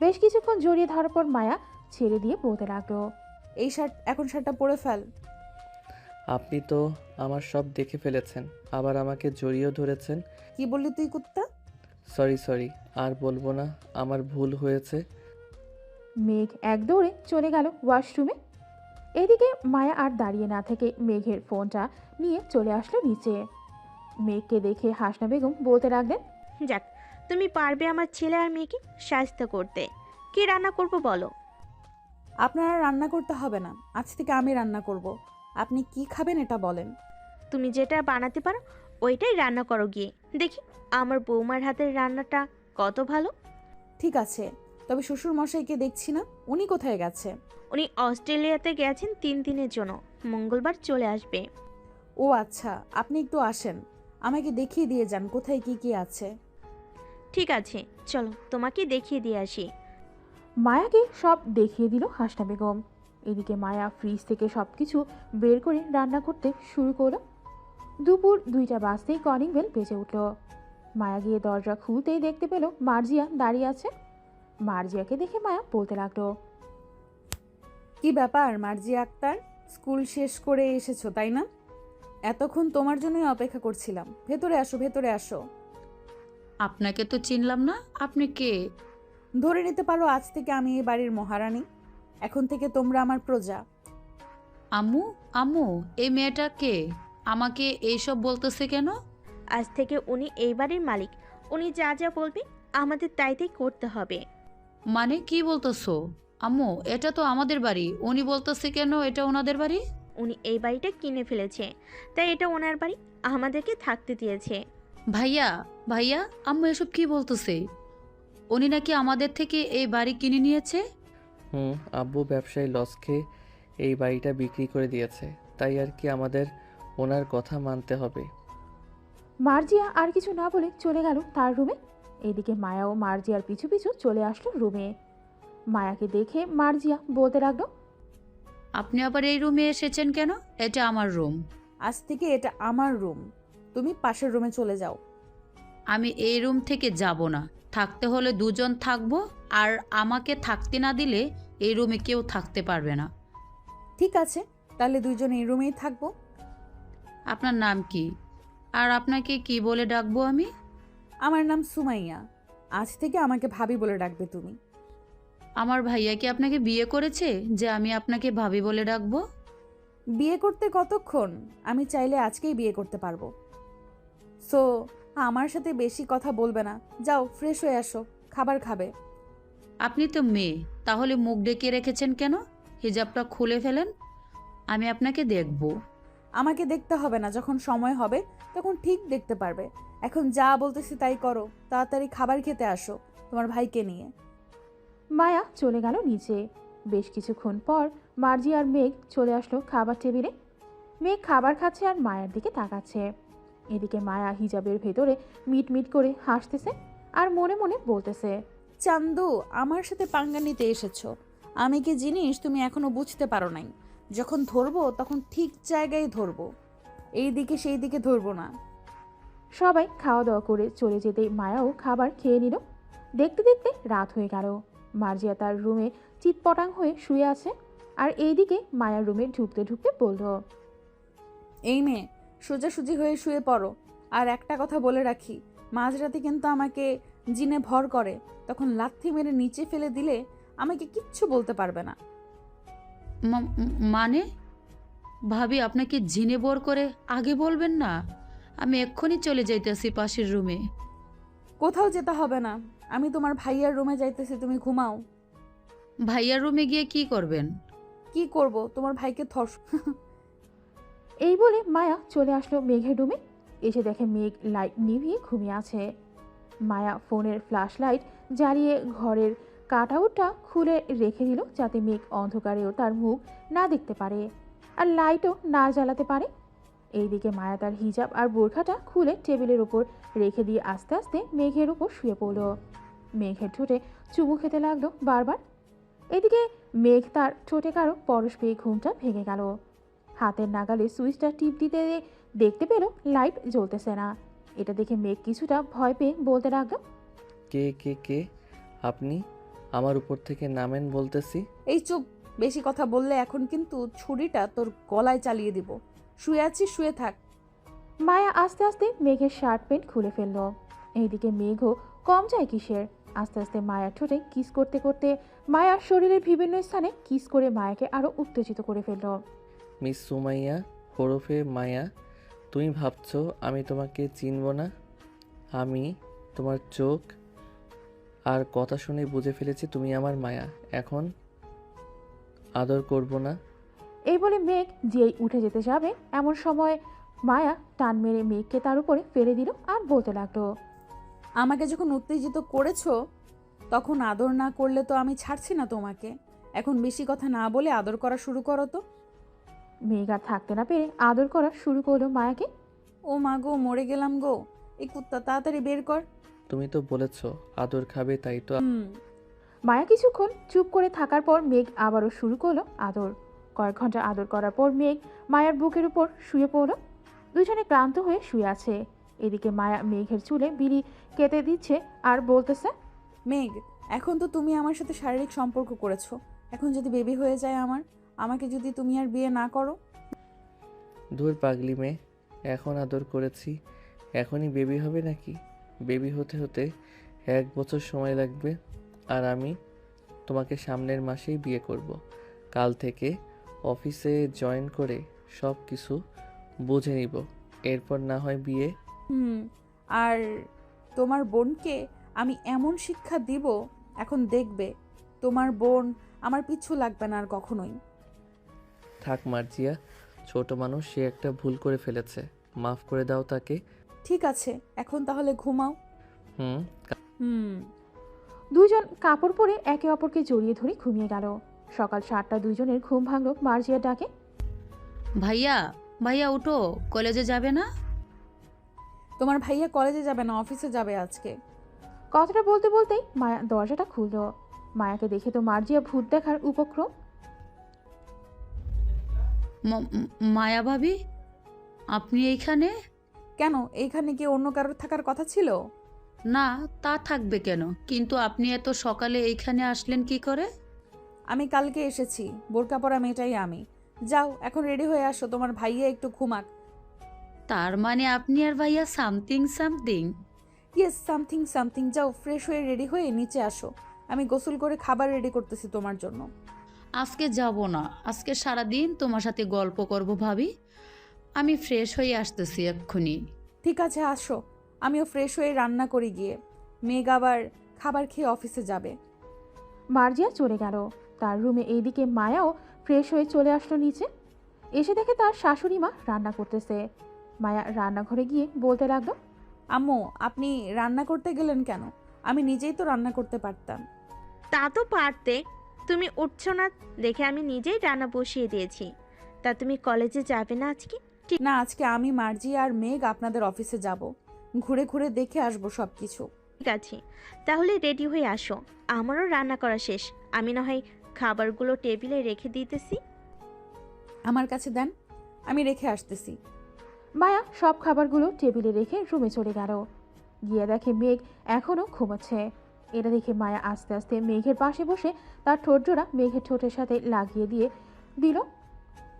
বেশ কিছুক্ষণ জড়িয়ে ধরার পর মায়া ছেড়ে দিয়ে বলতে লাগলো, এই শার্টটা পরে ফেল। আপনি তো আমার সব দেখে ফেলেছেন, আবার আমাকে জড়িয়েও ধরেছেন। কি বললি তুই কুত্তা? সরি, আর বলবো না, আমার ভুল হয়েছে। মেঘ এক দৌড়ে চলে গেল ওয়াশরুমে। এদিকে মায়া আর দাঁড়িয়ে না থেকে মেঘের ফোনটা নিয়ে চলে আসলো নিচে। মেঘকে দেখে হাসনা বেগম বলতে লাগলেন, যাক, তুমি পারবে আমার ছেলে আর মেয়েকে সাহায্য করতে। কি রান্না করব বলো? আপনারা রান্না করতে হবে না, আজ থেকে আমি রান্না করব। আপনি কি খাবেন এটা বলেন। তুমি যেটা বানাতে পারো ওইটাই রান্না করো গিয়ে। দেখি আমার বৌমার হাতের রান্নাটা কত ভালো। ঠিক আছে, তবে শ্বশুর মশাইকে দেখছি না, উনি কোথায় গেছে? উনি অস্ট্রেলিয়াতে গেছেন 3 দিনের জন্য, মঙ্গলবার চলে আসবে। ও আচ্ছা, আপনি একটু আসেন, আমাকে দেখিয়ে দিয়ে যান কোথায় কি কি আছে। ঠিক আছে, চলো তোমাকে দেখিয়ে দিয়ে আসি। মায়াকে সব দেখিয়ে দিল হাসনা বেগম। এদিকে মায়া ফ্রিজ থেকে সব কিছু বের করে রান্না করতে শুরু করলো। দুপুর 2টা বাজতেই কলিং বেল বেজে উঠল। মায়া গিয়ে দরজা খুলতেই দেখতে পেল মার্জিয়া দাঁড়িয়ে আছে। মার্জিয়াকে দেখে মায়া বলতে লাগলো, কি ব্যাপার মার্জিয়া আক্তার, স্কুল শেষ করে এসেছো তাই না? এতক্ষণ তোমার জন্যই অপেক্ষা করছিলাম। ভেতরে আসো, ভেতরে আসো। আপনাকে তো চিনলাম না, আপনি কে? ধরে নিতে পারো আজ থেকে আমি এই বাড়ির মহারানী। এখন থেকে তোমরা আমার প্রজা। আম্মু আম্মু, এই মেয়েটা কে? আমাকে এইসব বলতেছে কেন? আজ থেকে উনি এই বাড়ির মালিক। উনি যা যা বলবে আমাদের তাই তাই করতে হবে। মানে কি বলতেছো? আম্মু, এটা তো আমাদের বাড়ি, উনি বলতেছে কেন এটা ওনাদের বাড়ি? উনি এই বাড়িটা কিনে ফেলেছে, তাই এটা ওনার বাড়ি, আমাদেরকে থাকতে দিয়েছে। ভাইয়া ভাইয়া, আম্মু এসব কি বলতেছে? উনি নাকি আমাদের থেকে এই বাড়ি কিনে নিয়েছে? আব্বু ব্যবসায়ী লস খেয়ে এই বাড়িটা বিক্রি করে দিয়েছে, তাই আর কি আমাদের ওনার কথা মানতে হবে। মার্জিয়া আর কিছু না বলে চলে গেল তার রুমে। এদিকে মায়াও মার্জিয়ার পিছু পিছু চলে আসলো রুমে। মায়াকে দেখে মার্জিয়া বলতে লাগলো, আপনি আবার এই রুমে এসেছেন কেন? এটা আমার রুম। আজ থেকে এটা আমার রুম, তুমি পাশের রুমে চলে যাও। আমি এই রুম থেকে যাব না, থাকতে হলে দুজন থাকবো, আর আমাকে থাকতে না দিলে এই রুমে কেউ থাকতে পারবে না। ঠিক আছে, তাহলে দুইজন এই রুমেই থাকবো। আপনার নাম কি, আর আপনাকে কি বলে ডাকবো আমি? আমার নাম সুমাইয়া, আজ থেকে আমাকে ভাবি বলে ডাকবে তুমি। আমার ভাইয়া কি আপনাকে বিয়ে করেছে যে আমি আপনাকে ভাবি বলে ডাকবো? বিয়ে করতে কতক্ষণ? আমি চাইলে আজকেই বিয়ে করতে পারবো। সো আমার সাথে বেশি কথা বলবে না, যাও ফ্রেশ হয়ে আসো, খাবার খাবে। আপনি তো মেয়ে, তাহলে মুখ ডেকে রেখেছেন কেন? হিজাবটা খুলে ফেলেন, আমি আপনাকে দেখব। আমাকে দেখতে হবে না, যখন সময় হবে তখন ঠিক দেখতে পারবে। এখন যা বলতেছি তাই করো, তাড়াতাড়ি খাবার খেতে আসো তোমার ভাইকে নিয়ে। মায়া চলে গেল নিচে। বেশ কিছুক্ষণ পর মার্জি আর মেঘ চলে আসলো খাবার টেবিলে। মেঘ খাবার খাচ্ছে আর মায়ের দিকে তাকাচ্ছে। এদিকে মায়া হিজাবের ভেতরে মিট মিট করে হাসতেছে আর মনে মনে বলতেছে, চান্দু, আমার সাথে পাঙ্গা নিতে এসেছো। আমি কি জিনিস তুমি এখনো বুঝতে পারো নাই। যখন ধরবো তখন ঠিক জায়গায় ধরবো, এই দিকে সেই দিকে ধরবো না। সবাই খাওয়া দাওয়া করে চলে যেতেই মায়াও খাবার খেয়ে নিল। দেখতে দেখতে রাত হয়ে গেল। মার্জিয়া তার রুমে চিৎপটাং হয়ে শুয়ে আছে, আর এইদিকে মায়ার রুমে ঢুকতে ঢুকতে বলল, এই মেয়ে, সোজাসুজি হয়ে শুয়ে পড়ো। আর একটা কথা বলে রাখি, মাঝরাতে কিন্তু আমাকে জিনে ভর করে, তখন লাথি মেরে নিচে ফেলে দিলে আমাকে কিচ্ছু বলতে পারবে না। মানে ভাবি আপনাকে জিনে বোর করে আগে বলবেন না? আমি এক্ষুনি চলে যাইতেছি পাশের রুমে। কোথাও যেতে হবে না, আমি তোমার ভাইয়ার রুমে যাইতেছি, তুমি ঘুমাও। ভাইয়ার রুমে গিয়ে কি করবেন? কি করব, তোমার ভাইকে এই বলে মায়া চলে আসলো মেঘের রুমে। এসে দেখে মেঘ লাইট নিভিয়ে ঘুমিয়ে আছে। মায়া ফোনের ফ্ল্যাশ লাইট জ্বালিয়ে ঘরের কাটআউটটা খুলে রেখে দিল, যাতে মেঘ অন্ধকারেও তার মুখ না দেখতে পারে আর লাইটও না জ্বালাতে পারে। এইদিকে মায়া তার হিজাব আর বোরখাটা খুলে টেবিলের ওপর রেখে দিয়ে আস্তে আস্তে মেঘের ওপর শুয়ে পড়ল। মেঘের ঠোঁটে চুমু খেতে লাগলো বারবার। এদিকে মেঘ তার ঠোঁটে কারো পরশ পেয়ে ঘুমটা ভেঙে গেল। হাতের নাগালে সুইচটা টিপ দিতে দেখতে পেল লাইট জ্বলতেছে না। এটা দেখে মেঘ কিছুটা ভয় পেয়ে বলতে লাগলো, কে কে কে আপনি? আমার উপর থেকে নামেন বলতেছি। এই চুপ, বেশি কথা বললে এখন কিন্তু ছুরিটা তোর গলায় চালিয়ে দিব। শুয়ে আছিস, শুয়ে থাক। মায়া আস্তে আস্তে মেঘের শার্ট প্যান্ট খুলে ফেলল। এইদিকে মেঘও কম যায় কিসের, আস্তে আস্তে মায়ার ঠোঁটে কিস করতে করতে মায়ার শরীরের বিভিন্ন স্থানে কিস করে মায়াকে আরো উত্তেজিত করে ফেলল। মিস সুমাইয়া হরফে মায়া, তুমি ভাবছো আমি তোমাকে চিনব না? আমি তোমার চোখ আর কথা শুনে বুঝে ফেলেছি তুমি আমার মায়া। এখন আদর করব না? এই বলে মেঘ যেই উঠে যেতে যাবে, এমন সময় মায়া টান মেরে মেঘকে তার উপরে ফেলে দিল আর বলতে লাগলো, আমাকে যখন উত্তেজিত করেছো তখন আদর না করলে তো আমি ছাড়ছি না তোমাকে। এখন বেশি কথা না বলে আদর করা শুরু করো তো। মেঘ আর থাকতে না পেরে আদর করা শুরু করলো মায়াকে। ও মা গো, মরে গেলাম গো, এই কুত্তা তাড়াতাড়ি বের কর। তুমি তো বলেছো আদর খাবে, তাই তো। মায়া কিছুক্ষণ চুপ করে থাকার পর মেঘ আবারও শুরু করলো আদর। কয়েক ঘন্টা আদর করার পর মেঘ মায়ার বুকের উপর শুয়ে পড়ল। দুজনে ক্লান্ত হয়ে শুয়ে আছে। এদিকে মায়া মেঘের চুলে বিড়ি কেটে দিচ্ছে আর বলতেছে, মেঘ, এখন তো তুমি আমার সাথে শারীরিক সম্পর্ক করেছো, এখন যদি বেবি হয়ে যায় আমাকে যদি তুমি আর বিয়ে না করো? দূর পাগলি মেয়ে, এখন আদর করেছি এখনই বেবি হবে নাকি? বেবি হতে হতে 1 বছর সময় লাগবে। আর আমি তোমাকে সামনের মাসেই বিয়ে করব। কাল থেকে অফিসে জয়েন করে সব কিছু বুঝে নিব, এরপর না হয় বিয়ে। আর তোমার বোনকে আমি এমন শিক্ষা দিব, এখন দেখবে তোমার বোন আমার পিছু লাগবে না আর কখনোই। থাক মার্জিয়া, ছোট মানুষ, সে একটা ভুল করে ফেলেছে, মাফ করে দাও তাকে। ঠিক আছে, এখন তাহলে ঘুমাও। দুইজন কাপড় পরে একে অপরকে জড়িয়ে ধরে ঘুমিয়ে গেল। সকাল 7টা দুইজনের ঘুম ভাঙল মার্জিয়ার ডাকে, ভাইয়া ভাইয়া উঠো, কলেজে যাবে না? তোমার ভাইয়া কলেজে যাবে না, অফিসে যাবে আজকে। কথাটা বলতে বলতেই মায়া দরজাটা খুলল। মায়াকে দেখে তো মার্জিয়া ভূত দেখার উপক্রম। মায়া ভাবি, আপনি এইখানে? কেন, এইখানে কি অন্য কারোর থাকার কথা ছিল? না, তা থাকবে কেন, কিন্তু আপনি এত সকালে এইখানে আসলেন কি করে? আমি কালকে এসেছি, বোরকা পরা মেয়েটাই আমি। যাও এখন রেডি হয়ে আসো, তোমার ভাইয়া একটু ঘুমাক। তার মানে আপনি আর ভাইয়া something something? Yes, something something. যাও ফ্রেশ হয়ে রেডি হয়ে নিচে আসো, আমি গোসল করে খাবার রেডি করতেছি তোমার জন্য। আজকে যাব না, আজকে সারাদিন তোমার সাথে গল্প করব ভাবি। আমি ফ্রেশ হয়ে আসতেছি এক্ষুনি। ঠিক আছে আসো, আমিও ফ্রেশ হয়ে রান্না করি গিয়ে। মেঘ আবার খাবার খেয়ে অফিসে যাবে। মার্জিয়া চলে গেল তার রুমে। এইদিকে মায়াও ফ্রেশ হয়ে চলে আসলো নিচে। এসে দেখে তার শাশুড়ি মা রান্না করতেছে। মায়া রান্নাঘরে গিয়ে বলতে লাগলো, আম্মু, আপনি রান্না করতে গেলেন কেন? আমি নিজেই তো রান্না করতে পারতাম। তা তো পারতে, তুমি উঠছো না দেখে আমি নিজেই রান্না বসিয়ে দিয়েছি। তা তুমি কলেজে যাবে না আজকে? না, আজকে আমি, মার্জি আর মেঘ আপনাদের অফিসে যাব, ঘুরে ঘুরে দেখে আসবো সব কিছু। ঠিক আছে, তাহলে রেডি হয়ে আসো, আমারও রান্না করা শেষ। আমি না হয় খাবারগুলো টেবিলে রেখে দিতেছি। আমার কাছে দেন, আমি রেখে আসতেছি। মায়া সব খাবারগুলো টেবিলে রেখে রুমে চলে গেল। গিয়ে দেখে মেঘ এখনও ঘুমাচ্ছে। এটা দেখে মায়া আস্তে আস্তে মেঘের পাশে বসে তার ঠোঁট জোড়া মেঘের ঠোঁটের সাথে লাগিয়ে দিয়ে দিল।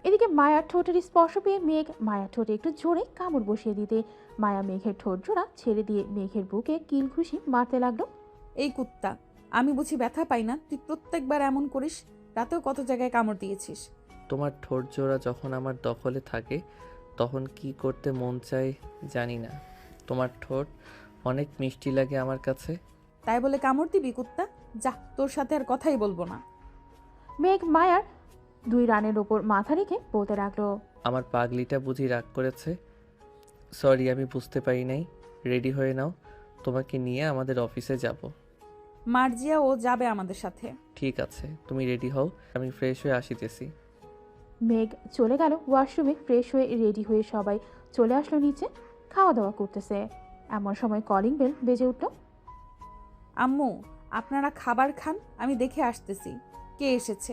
এদিকে মায়ার ঠোঁটের স্পর্শ পেয়ে মেঘ মায়ার ঠোঁটে একটু জোরে কামড় বসিয়ে দিতে মায়া মেঘের ঠোঁট জোড়া ছেড়ে দিয়ে মেঘের বুকে কিল ঘুষি মারতে লাগলো। এই কুত্তা, আমি বুঝি ব্যথা পাই না? তুই প্রত্যেকবার এমন করিস। রাতেও কত জায়গায় কামড় দিয়েছিস। তোমার ঠোঁট জোড়া যখন আমার দখলে থাকে তখন কি করতে মন চায় জানি না। তোমার ঠোঁট অনেক মিষ্টি লাগে আমার কাছে। তাই বলে কামড় দিবি কুত্তা? যা, তোর সাথে আর কথাই বলবো না। মেঘ মায়ার 2 রানের ওপর মাথা রেখে বলতে লাগলো, আমার পাগলিটা বুঝি রাগ করেছে। সরি, আমি বুঝতে পারি নাই। রেডি হয়ে নাও, তোমাকে নিয়ে আমাদের অফিসে যাব। মার্জিয়া ও যাবে আমাদের সাথে। ঠিক আছে, তুমি রেডি হও, আমি ফ্রেশ হয়ে আসিতেছি। মেঘ চলে গেল ওয়াশরুমে। ফ্রেশ হয়ে রেডি হয়ে সবাই চলে আসলো নিচে, খাওয়া দাওয়া করতেছে। এমন সময় কলিং বেল বেজে উঠল। আম্মু, আপনারা খাবার খান, আমি দেখে আসতেছি কে এসেছে।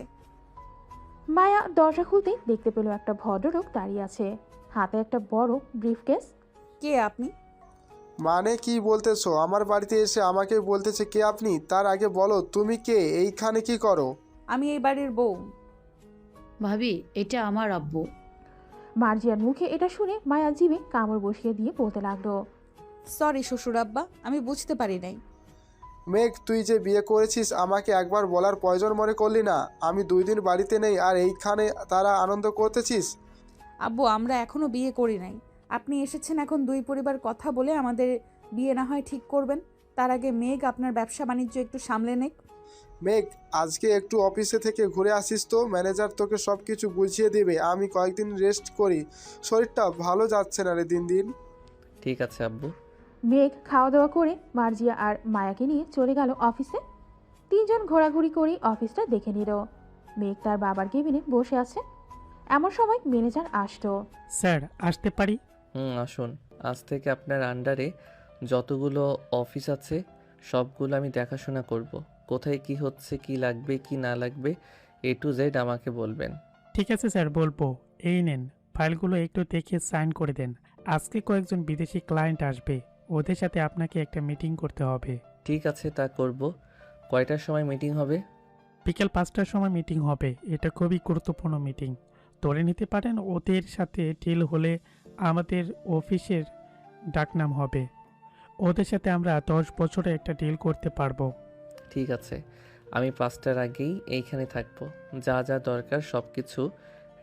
মায়া দরজা খুলতেই দেখতে পেল একটা ভদ্রলোক দাঁড়িয়ে আছে, হাতে একটা বড় ব্রিফকেস। কে আপনি? মানে কি বলতেছো? আমার বাড়িতে এসে আমাকে বলতেছে কে আপনি? তার আগে বলো তুমি কে, এইখানে কি করো? আমি এই বাড়ির বউ। ভাবি, এটা আমার আব্বু। মার্জিয়ার মুখে এটা শুনে মায়া জিভে কামড় বসিয়ে দিয়ে বলতে লাগলো, সরি শ্বশুর আব্বা, আমি বুঝতে পারি নাই। মেঘ, তুই যে বিয়ে করেছিস আমাকে একবার বলার প্রয়োজন মনে করলি না? আমি 2 দিন বাড়িতে নেই আর এইখানে তারা আনন্দ করতেছিস। আব্বু, আমরা এখনো বিয়ে করি নাই। আপনি এসেছেন এখন 2 পরিবার কথা বলে আমাদের বিয়ে না হয় ঠিক করবেন। তার আগে মেঘ আপনার ব্যবসা বাণিজ্য একটু সামলে নেক। মেঘ, আজকে একটু অফিসে থেকে ঘুরে আসিস তো, ম্যানেজার তোকে সব কিছু বুঝিয়ে দেবে। আমি কয়েকদিন রেস্ট করি, শরীরটা ভালো যাচ্ছে না রে দিন দিন। ঠিক আছে আব্বু। মেঘ খাওয়া দাওয়া করে মার্জিয়া আর মায়াকে নিয়ে চলে গেল অফিসে। 3 জন ঘোরাঘুরি করে অফিসটা দেখে নিল। মেঘ তার বাবার কেবিনে বসে আছে। এমন সময় ম্যানেজার আসতো। স্যার, আসতে পারি? আসুন। আজ থেকে আপনার আন্ডারে যতগুলো অফিস আছে সবগুলো আমি দেখাশোনা করব। কোথায় কি হচ্ছে, কি লাগবে কি না লাগবে, A to Z আমাকে বলবেন। ঠিক আছে স্যার, বলবো। এই নেন, ফাইলগুলো একটু দেখে সাইন করে দেন। আজকে কয়েকজন বিদেশি ক্লায়েন্ট আসবে, ওদের সাথে আপনাকে একটা মিটিং করতে হবে। ঠিক আছে, তা করব। কয়টার সময় মিটিং হবে? বিকেল 5টার সময় মিটিং হবে। এটা খুবই গুরুত্বপূর্ণ মিটিং। ধরে নিতে পারেন ওদের সাথে ডিল হলে আমাদের অফিসের ডাকনাম হবে। ওদের সাথে আমরা 10 বছরে একটা ডিল করতে পারবো। ঠিক আছে, আমি 5টার আগেই এইখানে থাকবো। যা যা দরকার সব কিছু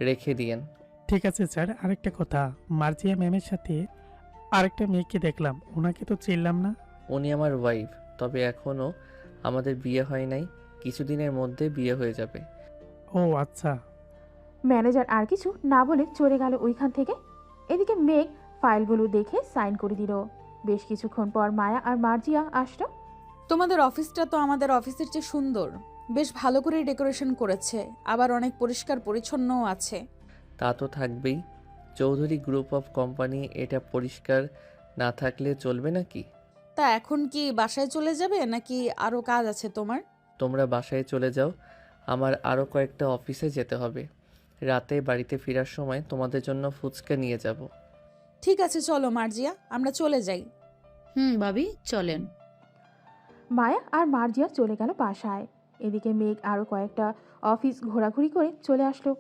রেখে দিয়েন। ঠিক আছে স্যার। আরেকটা কথা, মার্জিয়া ম্যামের সাথে আরেকটা মেয়েকে দেখলাম, ওনাকে তো চিনলাম না। উনি আমার ওয়াইফ, তবে এখনও আমাদের বিয়ে হয় নাই। কিছুদিনের মধ্যে বিয়ে হয়ে যাবে। ও আচ্ছা। ম্যানেজার আর কিছু না বলে চলে গেল ওইখান থেকে। এদিকে মেঘ ফাইলগুলো দেখে সাইন করে দিল। বেশ কিছুক্ষণ পর মায়া আর মার্জিয়া আসলো। তোমাদের অফিসটা তো আমাদের অফিসের চেয়ে সুন্দর। বেশ ভালো করে ডেকোরেশন করেছে, আবার অনেক পরিষ্কার পরিচ্ছন্নও আছে। তা তো থাকবেই। চৌধুরী গ্রুপ অফ কোম্পানি, এটা পরিষ্কার না থাকলে চলবে নাকি? তা এখন কি বাসায় চলে যাবে নাকি আরও কাজ আছে তোমার? তোমরা বাসায় চলে যাও, আমার আরও কয়েকটা অফিসে যেতে হবে। রাতে বাড়িতে ফেরার সময় তোমাদের জন্য ফুচকা নিয়ে যাব। ঠিক আছে, চলো মার্জিয়া, আমরা চলে যাই। ভাবি, চলেন। মায়া আর মার্জিয়া চলে গেল বাসায়। এদিকে মেঘ আরও কয়েকটা অফিস ঘোরাঘুরি করে চলে আসলো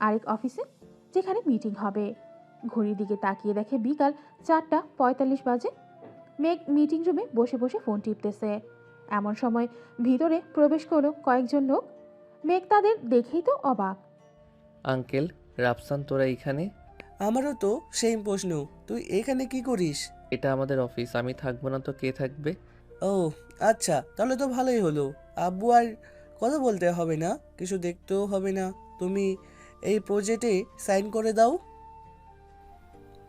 আরেক অফিসে, যেখানে মিটিং হবে। ঘড়ির দিকে তাকিয়ে দেখে বিকাল 4:45 বাজে। মেঘ মিটিং রুমে বসে বসে ফোন টিপতেছে। এমন সময় ভিতরে প্রবেশ করলো কয়েকজন লোক। মেঘ তাদের দেখেই তো অবাক। আঙ্কেল, রাফসান, তোরা এখানে? আমারও তো সেম প্রশ্ন, তুই এখানে কি করিস? এটা আমাদের অফিস, আমি থাকবো না তো কে থাকবে? ও আচ্ছা, তাহলে তো ভালোই হলো। আব্বু আর কথা বলতে হবে না, কিছু দেখতেও হবে না। তুমি এই প্রজেক্টে সাইন করে দাও।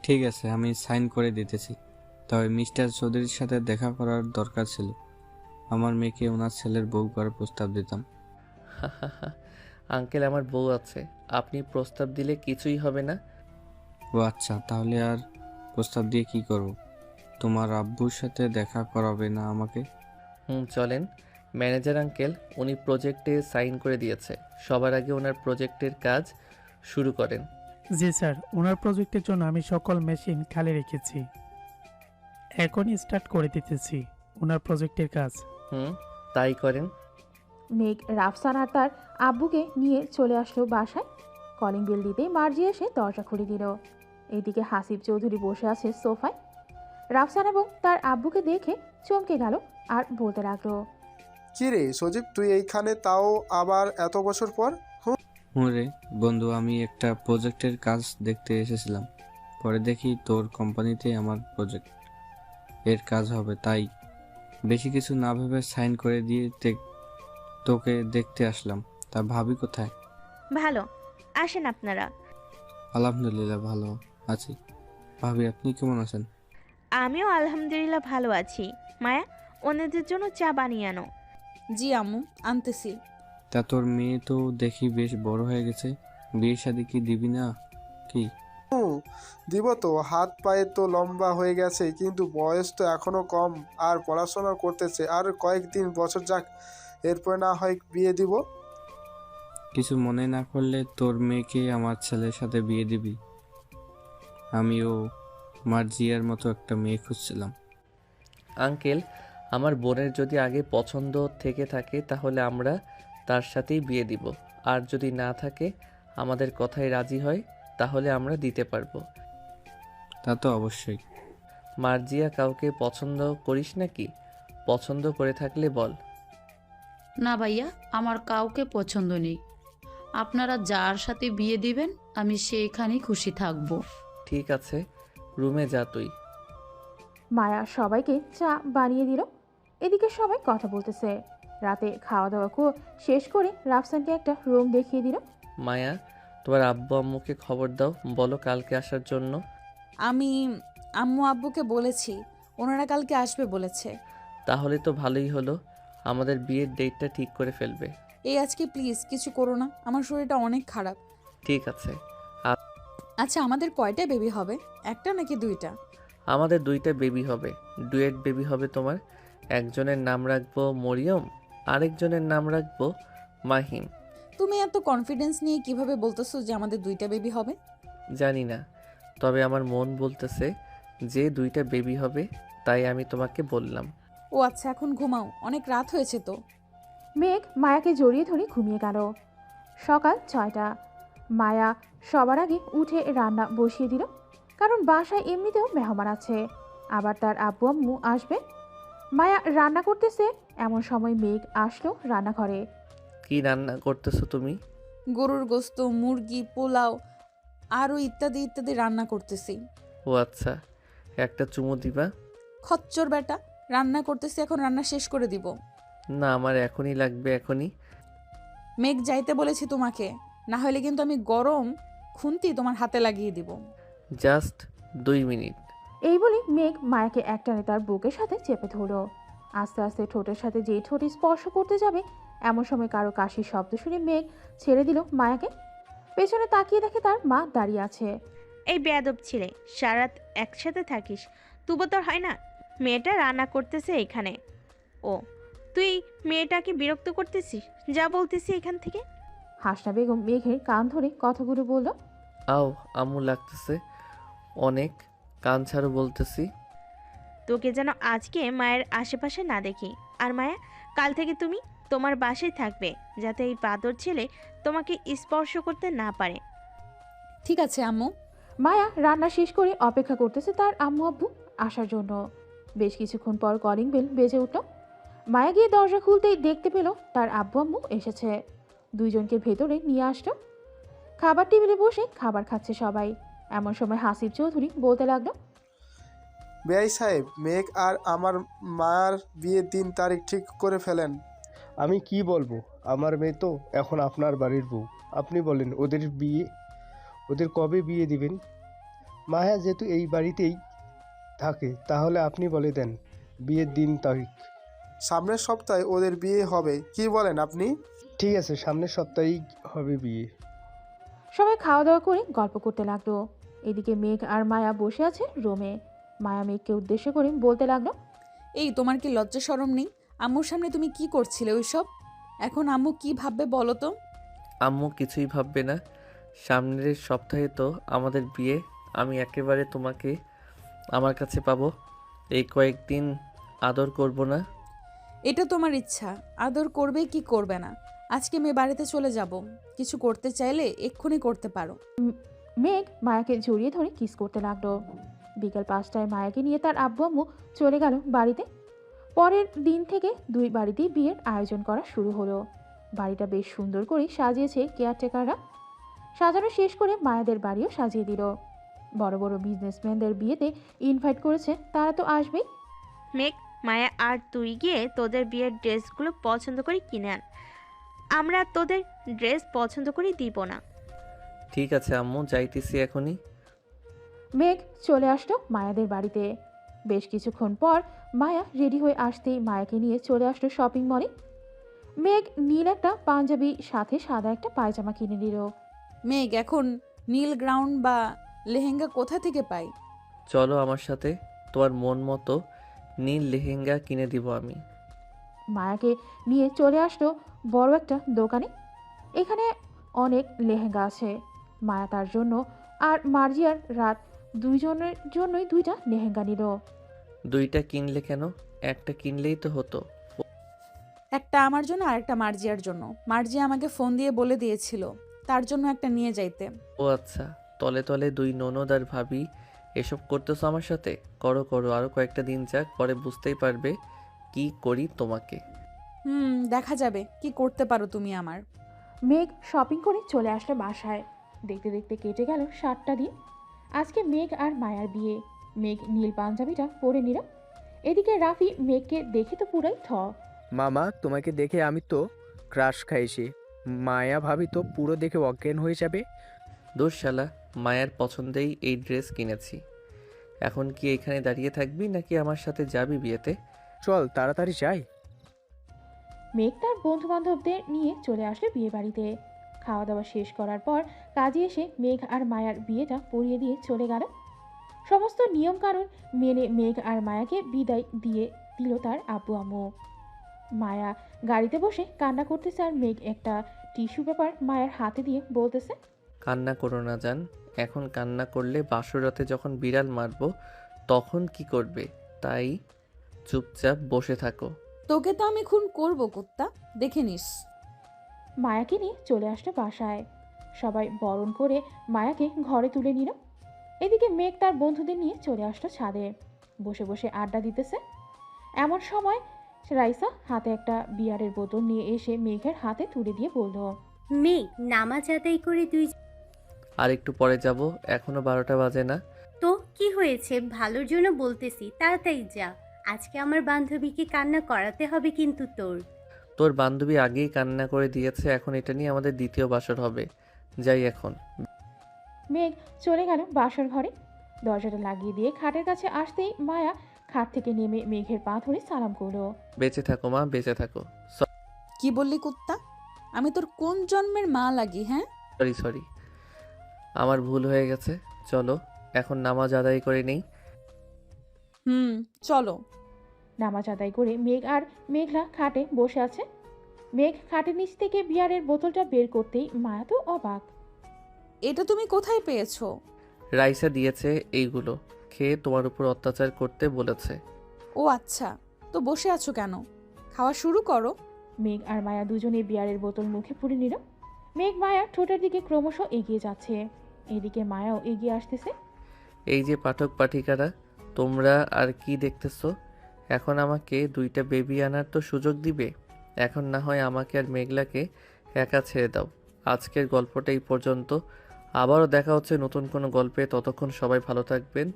ঠিক আছে, আমি সাইন করে দিতেছি। তবে মিস্টার চৌধুরীর সাথে দেখা করার দরকার ছিল। আমার মেয়েকে ওনার ছেলের বউ করার প্রস্তাব দিতাম। আঙ্কেল, আমার বউ আছে, আপনি প্রস্তাব দিলে কিছুই হবে না। ও আচ্ছা, তাহলে আর প্রস্তাব দিয়ে কি করব? তোমার আব্বুর সাথে দেখা করাবে না আমাকে? চলেন। ম্যানেজার আঙ্কেল, উনি প্রজেক্টে সাইন করে দিয়েছে। সবার আগে ওনার প্রজেক্টের কাজ শুরু করেন। জি স্যার, ওনার প্রজেক্টের জন্য আমি সকল মেশিন খালি রেখেছি। এখনই স্টার্ট করে দিতেছি ওনার প্রজেক্টের কাজ। তাই করেন। মেঘ রাফসান আর তার আব্বুকে নিয়ে চলে আসলো বাসায়। কলিং বেল দিতেই মার্জি এসে দরজা খুলে দিল। এইদিকে হাসিব চৌধুরী বসে আছে সোফায়। রাফসান এবং তার আব্বুকে দেখে চমকে গেল আর বলতে লাগলো, কি রে সজীব, তুই এইখানে, তাও আবার এত বছর পর? হুঁরে বন্ধু, আমি একটা প্রজেক্টের কাজ দেখতে এসেছিলাম, পরে দেখি তোর কোম্পানিতে আমার প্রজেক্ট এর কাজ হবে, তাই বেশি কিছু না ভেবে সাইন করে দিয়ে তোকে দেখতে আসলাম। তা ভাবি কোথায়? ভালো, আসেন আপনারা। আলহামদুলিল্লাহ ভালো আছি। ভাবি আপনি কেমন আছেন? আমিও আলহামদুলিল্লাহ ভালো আছি। মায়া, অন্যদের জন্য চা বানিয়ে আনো। জি আম্মু, আনতেছি। তা তোর মেয়ে তো দেখি বেশ বড় হয়ে গেছে, বিয়ে শাদী কি দিবি না কি? দিব তো, হাত পায়ে তো লম্বা হয়ে গেছে, কিন্তু বয়স তো এখনো কম, আর পড়াশোনা করতেছে, আর কয়েকদিন বছর যাক, এরপর না হয় বিয়ে দিব। কিছু মনে না করলে তোর মেয়েকে আমার ছেলের সাথে বিয়ে দিবি? আমিও মার্জিয়ার মতো একটা মেয়ে খুঁজছিলাম। আঙ্কেল, আমার বোনের যদি আগে পছন্দ থেকে থাকে তাহলে আমরা তার সাথেই বিয়ে দিব, আর যদি না থাকে, আমাদের কথায় রাজি হয়, তাহলে আমরা দিতে পারবো। তা তো অবশ্যই। মার্জিয়া, কাউকে পছন্দ করিস নাকি? পছন্দ করে থাকলে বল। না ভাইয়া, আমার কাউকে পছন্দ নেই। আপনারা যার সাথে বিয়ে দিবেন আমি সেইখানেই খুশি থাকব। ঠিক আছে, রুমে যা তুই। মায়া সবাইকে চা বানিয়ে দিল। এদিকে সবাই কথা বলতেছে। রাতে খাওয়া দাওয়া শেষ করে রাফসানকে একটা রুম দেখিয়ে দিল। মায়া, তোমার আব্বু আম্মুকে খবর দাও, বলো কালকে আসার জন্য। আমি আম্মু আব্বুকে বলেছি, ওনারা কালকে আসবে বলেছে। তাহলে তো ভালোই হলো, আমাদের বিয়ের ডেটটা ঠিক করে ফেলবে। এই আজকে প্লিজ কিছু করো না, আমার শরীরটা অনেক খারাপ। ঠিক আছে। আচ্ছা, আমাদের কয়টা বেবি হবে? একটা নাকি দুইটা? আমাদের দুইটা বেবি হবে, ডুয়েট বেবি হবে তোমার। একজনের নাম রাখবো মরিয়ম, আরেকজনের নাম রাখবো মাহিম। তুমি এত কনফিডেন্স নিয়ে কিভাবে বলতেছো যে আমাদের দুইটা বেবি হবে? জানি না, তবে আমার মন বলতেছে যে দুইটা বেবি হবে, তাই আমি তোমাকে বললাম। ও আচ্ছা, এখন ঘুমাও, অনেক রাত হয়েছে তো। মেঘ মায়াকে জড়িয়ে ধরে ঘুমিয়ে গেল। সকাল 6টা। মায়া সবার আগে উঠে রান্না বসিয়ে দিল, কারণ বাসায় এমনিতেও মেহমান আছে, আবার তার আব্বু আম্মু আসবে। মায়া রান্না করতেছে, এমন সময় মেঘ আসলো রান্নাঘরে। কি রান্না করতেছো তুমি? গরুর গোস্ত, মুরগি, পোলাও আরও ইত্যাদি ইত্যাদি রান্না করতেছি। ও আচ্ছা, একটা চুমু দিবা? খচ্চর বেটা, রান্না করতেছি, এখন রান্না শেষ করে দিব। না, আমার এখনই লাগবে, এখনই। মেঘ যাইতে বলেছি তোমাকে, না হলে কিন্তু আমি গরম খুন্তি তোমার হাতে লাগিয়ে দিব। Just 2 minute. এই বলে মেঘ মায়াকে একটানে তার বুকের সাথে চেপে ধরল। আস্তে আস্তে ঠোঁটের সাথে যেই ঠোঁট স্পর্শ করতে যাবে, এমন সময় কারো কাশির শব্দ শুনে মেঘ ছেড়ে দিল মায়াকে। পেছনে তাকিয়ে দেখে তার মা দাঁড়িয়ে আছে। এই বেয়াদব ছেলে, সারাত একসাথে থাকিস, তবু তোর হয় না? মেয়েটা রান্না করতেছে এখানে। ও, তুই মেয়েটাকে বিরক্ত করতেছিস? যা বলতেছি এখান থেকে। হাসনা বেগম মেঘের কান ধরে কথাগুলো বলল। আও, আম্মু লাগতেছে অনেক, কান ছাড়ো বলতেছি। তোকে যেন আজকে মায়ের আশেপাশে না দেখি। আর মায়া, কাল থেকে তুমি তোমার বাসায় থাকবে, যাতে এই বাদর ছেলে তোমাকে স্পর্শ করতে না পারে। ঠিক আছে আম্মু। মায়া রান্না শেষ করে অপেক্ষা করতেছে তার আম্মু আব্বু আসার জন্য। বেশ কিছুক্ষণ পর কলিং বেল বেজে উঠল। মায়া গিয়ে দরজা খুলতেই দেখতে পেল তার আব্বু আম্মু এসেছে। দুইজনকে ভেতরে নিয়ে আসলো। খাবার টেবিলে বসে খাবার খাচ্ছে সবাই। এমন সময় হাসিব চৌধুরী বলতে লাগলো, বেআই সাহেব, মেঘ আর আমার মার বিয়ের দিন তারিখ ঠিক করে ফেলেন। আমি কি বলবো, আমার মেয়ে তো এখন আপনার বাড়ির বউ। আপনি বলেন ওদের কবে বিয়ে দিবেন? মায়া যেহেতু এই বাড়িতেই থাকে, তাহলে আপনি বলে দেন বিয়ের দিন তারিখ। সামনের সপ্তাহে ওদের বিয়ে হবে, কি বলেন আপনি? ঠিক আছে, সামনের সপ্তাহেই হবে বিয়ে। সবাই খাওয়া দাওয়া করে গল্প করতে লাগলো। এদিকে মেঘ আর মায়া বসে আছে রুমে। মায়া মেঘকে উদ্দেশ্য করে বলতে লাগলো, এই তোমার কি লজ্জা শরম নেই? আম্মুর সামনে তুমি কি করছিলে ওইসব? এখন আম্মু কি ভাববে বলো তো? আম্মু কিছুই ভাববে না, সামনের সপ্তাহে তো আমাদের বিয়ে। আমি একেবারে তোমাকে আমার কাছে পাবো, এই কয়েকদিন আদর করব না? এটা তোমার ইচ্ছা, আদর করবে কি করবে না। আজকে মেয়ে বাড়িতে চলে যাব, কিছু করতে চাইলে এক্ষুনি করতে পারো। মেঘ মায়াকে জড়িয়ে ধরে কিস করতে লাগলো। বিকাল 5টায় মায়াকে নিয়ে তার আব্বু আম্মু চলে গেল বাড়িতে। পরের দিন থেকে দুই বাড়িতেই বিয়ের আয়োজন করা শুরু হলো। বাড়িটা বেশ সুন্দর করে সাজিয়েছে কেয়ারটেকাররা। সাজানো শেষ করে মায়াদের বাড়িও সাজিয়ে দিল। বড় বড় বিজনেসম্যানদের বিয়েতে ইনভাইট করেছে, তারা তো আসবেই। মেঘ, মায়া আর তুই গিয়ে তোদের বিয়ের ড্রেসগুলো পছন্দ করে কিনে আন। আমরা তোদের ড্রেস পছন্দ করে দিব না। ঠিক আছে আম্মু, যাইতেছি এখনই। মেঘ চলে আসলো মায়াদের বাড়িতে। বেশ কিছুক্ষণ পর মায়া রেডি হয়ে আসতেই মায়াকে নিয়ে চলে আসলো শপিং মলে। মেঘ নীল একটা পাঞ্জাবি সাথে সাদা একটা পায়জামা কিনে নিল। মেঘ, এখন নীল গ্রাউন্ড বা লেহেঙ্গা কোথা থেকে পাই? চলো আমার সাথে, তোমার মন মতো নীল লেহেঙ্গা কিনে দিব আমি। মায়াকে নিয়ে চলে আসলো বড় একটা দোকানে। এখানে অনেক লেহেঙ্গা আছে। মায়া তার জন্য আর মার্জিয়ার রাত দুইজনের জন্যই দুইটা লেহেঙ্গা নিল। দুইটা কিনলে কেন? একটা কিনলেই তো হতো। একটা আমার জন্য আর একটা মার্জিয়ার জন্য। মার্জিয়া আমাকে ফোন দিয়ে বলে দিয়েছিল তার জন্য একটা নিয়ে যাইতে। ও আচ্ছা, তলে তলে দুই ননদ আর ভাবি এসব করতেছো আমার সাথে? করো করো, আরো কয়েকটা দিন যাক, পরে বুঝতেই পারবে কি করি তোমাকে। দেখা যাবে কি করতে পারো তুমি আমার। মেঘ শপিং করে চলে আসলো বাসায়। দেখতে দেখতে কেটে গেল 7টা দিন। আজকে মেঘ আর মায়ার বিয়ে। মেঘ নীল পাঞ্জাবিটা পরে নিল। এদিকে রাফি মেঘকে দেখে তো পুরাই থ। মামা, তোমাকে দেখে আমি তো ক্রাশ খাইছি। মায়া ভাবি তো পুরো দেখে অজ্ঞান হয়ে যাবে। দোষ শালা, মায়ের পছন্দেই এই ড্রেস কিনেছি। এখন কি এখানে দাঁড়িয়ে থাকবি নাকি আমার সাথে যাবি বিয়েতে? চল তাড়াতাড়ি যাই। মেঘ তার বন্ধু বান্ধবদের নিয়ে চলে আসলো বিয়ে বাড়িতে। খাওয়া দাওয়া শেষ করার পর কাজে এসে মেঘ আর মায়ার বিয়েটা পড়িয়ে দিয়ে চলে গেল। সমস্ত নিয়ম কানুন মেনে মেঘ আর মায়াকে বিদায় দিয়ে দিল তার আব্বু আম্মু। মায়া গাড়িতে বসে কান্না করতেছে আর মেঘ একটা টিস্যু পেপার মায়ের হাতে দিয়ে বলতেছে, কান্না করো না জান, এখন কান্না করলে বাসর রাতে যখন বিড়াল মারবো তখন কি করবে? তাই চুপচাপ বসে থাকো। তোকে তো আমি খুন করব কুত্তা, দেখে নিস। মায়াকে নিয়ে চলে আসলো বাসায়। সবাই বরণ করে মায়াকে ঘরে তুলে নিল। এদিকে মেঘ তার বন্ধুদের নিয়ে চলে আসলো ছাদে। বসে বসে আড্ডা দিতেছে। এমন সময় রাইসা হাতে একটা বিয়ারের বোতল নিয়ে এসে মেঘের হাতে তুলে দিয়ে বলল, মেঘ, নামাজ আদায় করে তুই। আর একটু পরে যাব, এখনো 12টা বাজে না। তো কি হয়েছে? ভালোর জন্য বলতেছি, তাড়াতাড়ি যা। আজকে আমার বান্ধবীকে কান্না করাতে হবে কিন্তু তোর। তোর বান্ধবী আগেই কান্না করে দিয়েছে, এখন এটা নিয়ে আমাদের দ্বিতীয় বাসর হবে। যাই এখন। মেঘ চলে গেল বাসর ঘরে। দরজাটা লাগিয়ে দিয়ে খাটের কাছে আসতেই মায়া খাট থেকে নেমে মেঘের পা ধরে সালাম করলো। বেঁচে থাকো মা, বেঁচে থাকো। কি বললি কুত্তা? আমি তোর কোন জন্মের মা লাগি? হ্যাঁ, সরি সরি, আমার ভুল হয়ে গেছে। চলো এখন নামাজ আদায় করে নেই। চলো। নামাজ আদায় করে মেঘ আর মেঘলা খাটে বসে আছে। মেঘ খাটের নিচ থেকে বিয়ারের বোতলটা বের করতেই মায়া তো অবাক। এটা তুমি কোথায় পেয়েছো? রাইসা দিয়েছে, এইগুলো খেয়ে তোমার উপর অত্যাচার করতে বলেছে। ও আচ্ছা, তো বসে আছো কেন? খাওয়া শুরু করো। মেঘ আর মায়া দুজনে বিয়ারের বোতল মুখে পুরে নিল। মেঘ মায়ার ঠোঁটের দিকে ক্রমশ এগিয়ে যাচ্ছে। এদিকে মায়াও এগিয়ে আসতেছে। এই যে পাঠক পাঠিকারা, তোমরা আর কি দেখতেছো? এখন আমাকে 2টা বেবি আনার তো সুযোগ দিবে। এখন না হয় আমাকে আর মেঘলাকে একা ছেড়ে দাও। আজকের গল্পটা এই পর্যন্ত। আবারও দেখা হচ্ছে নতুন কোনো গল্পে। ততক্ষণ সবাই ভালো থাকবেন,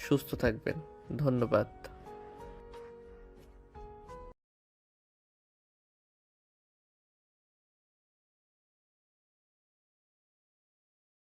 সুস্থ থাকবেন। ধন্যবাদ।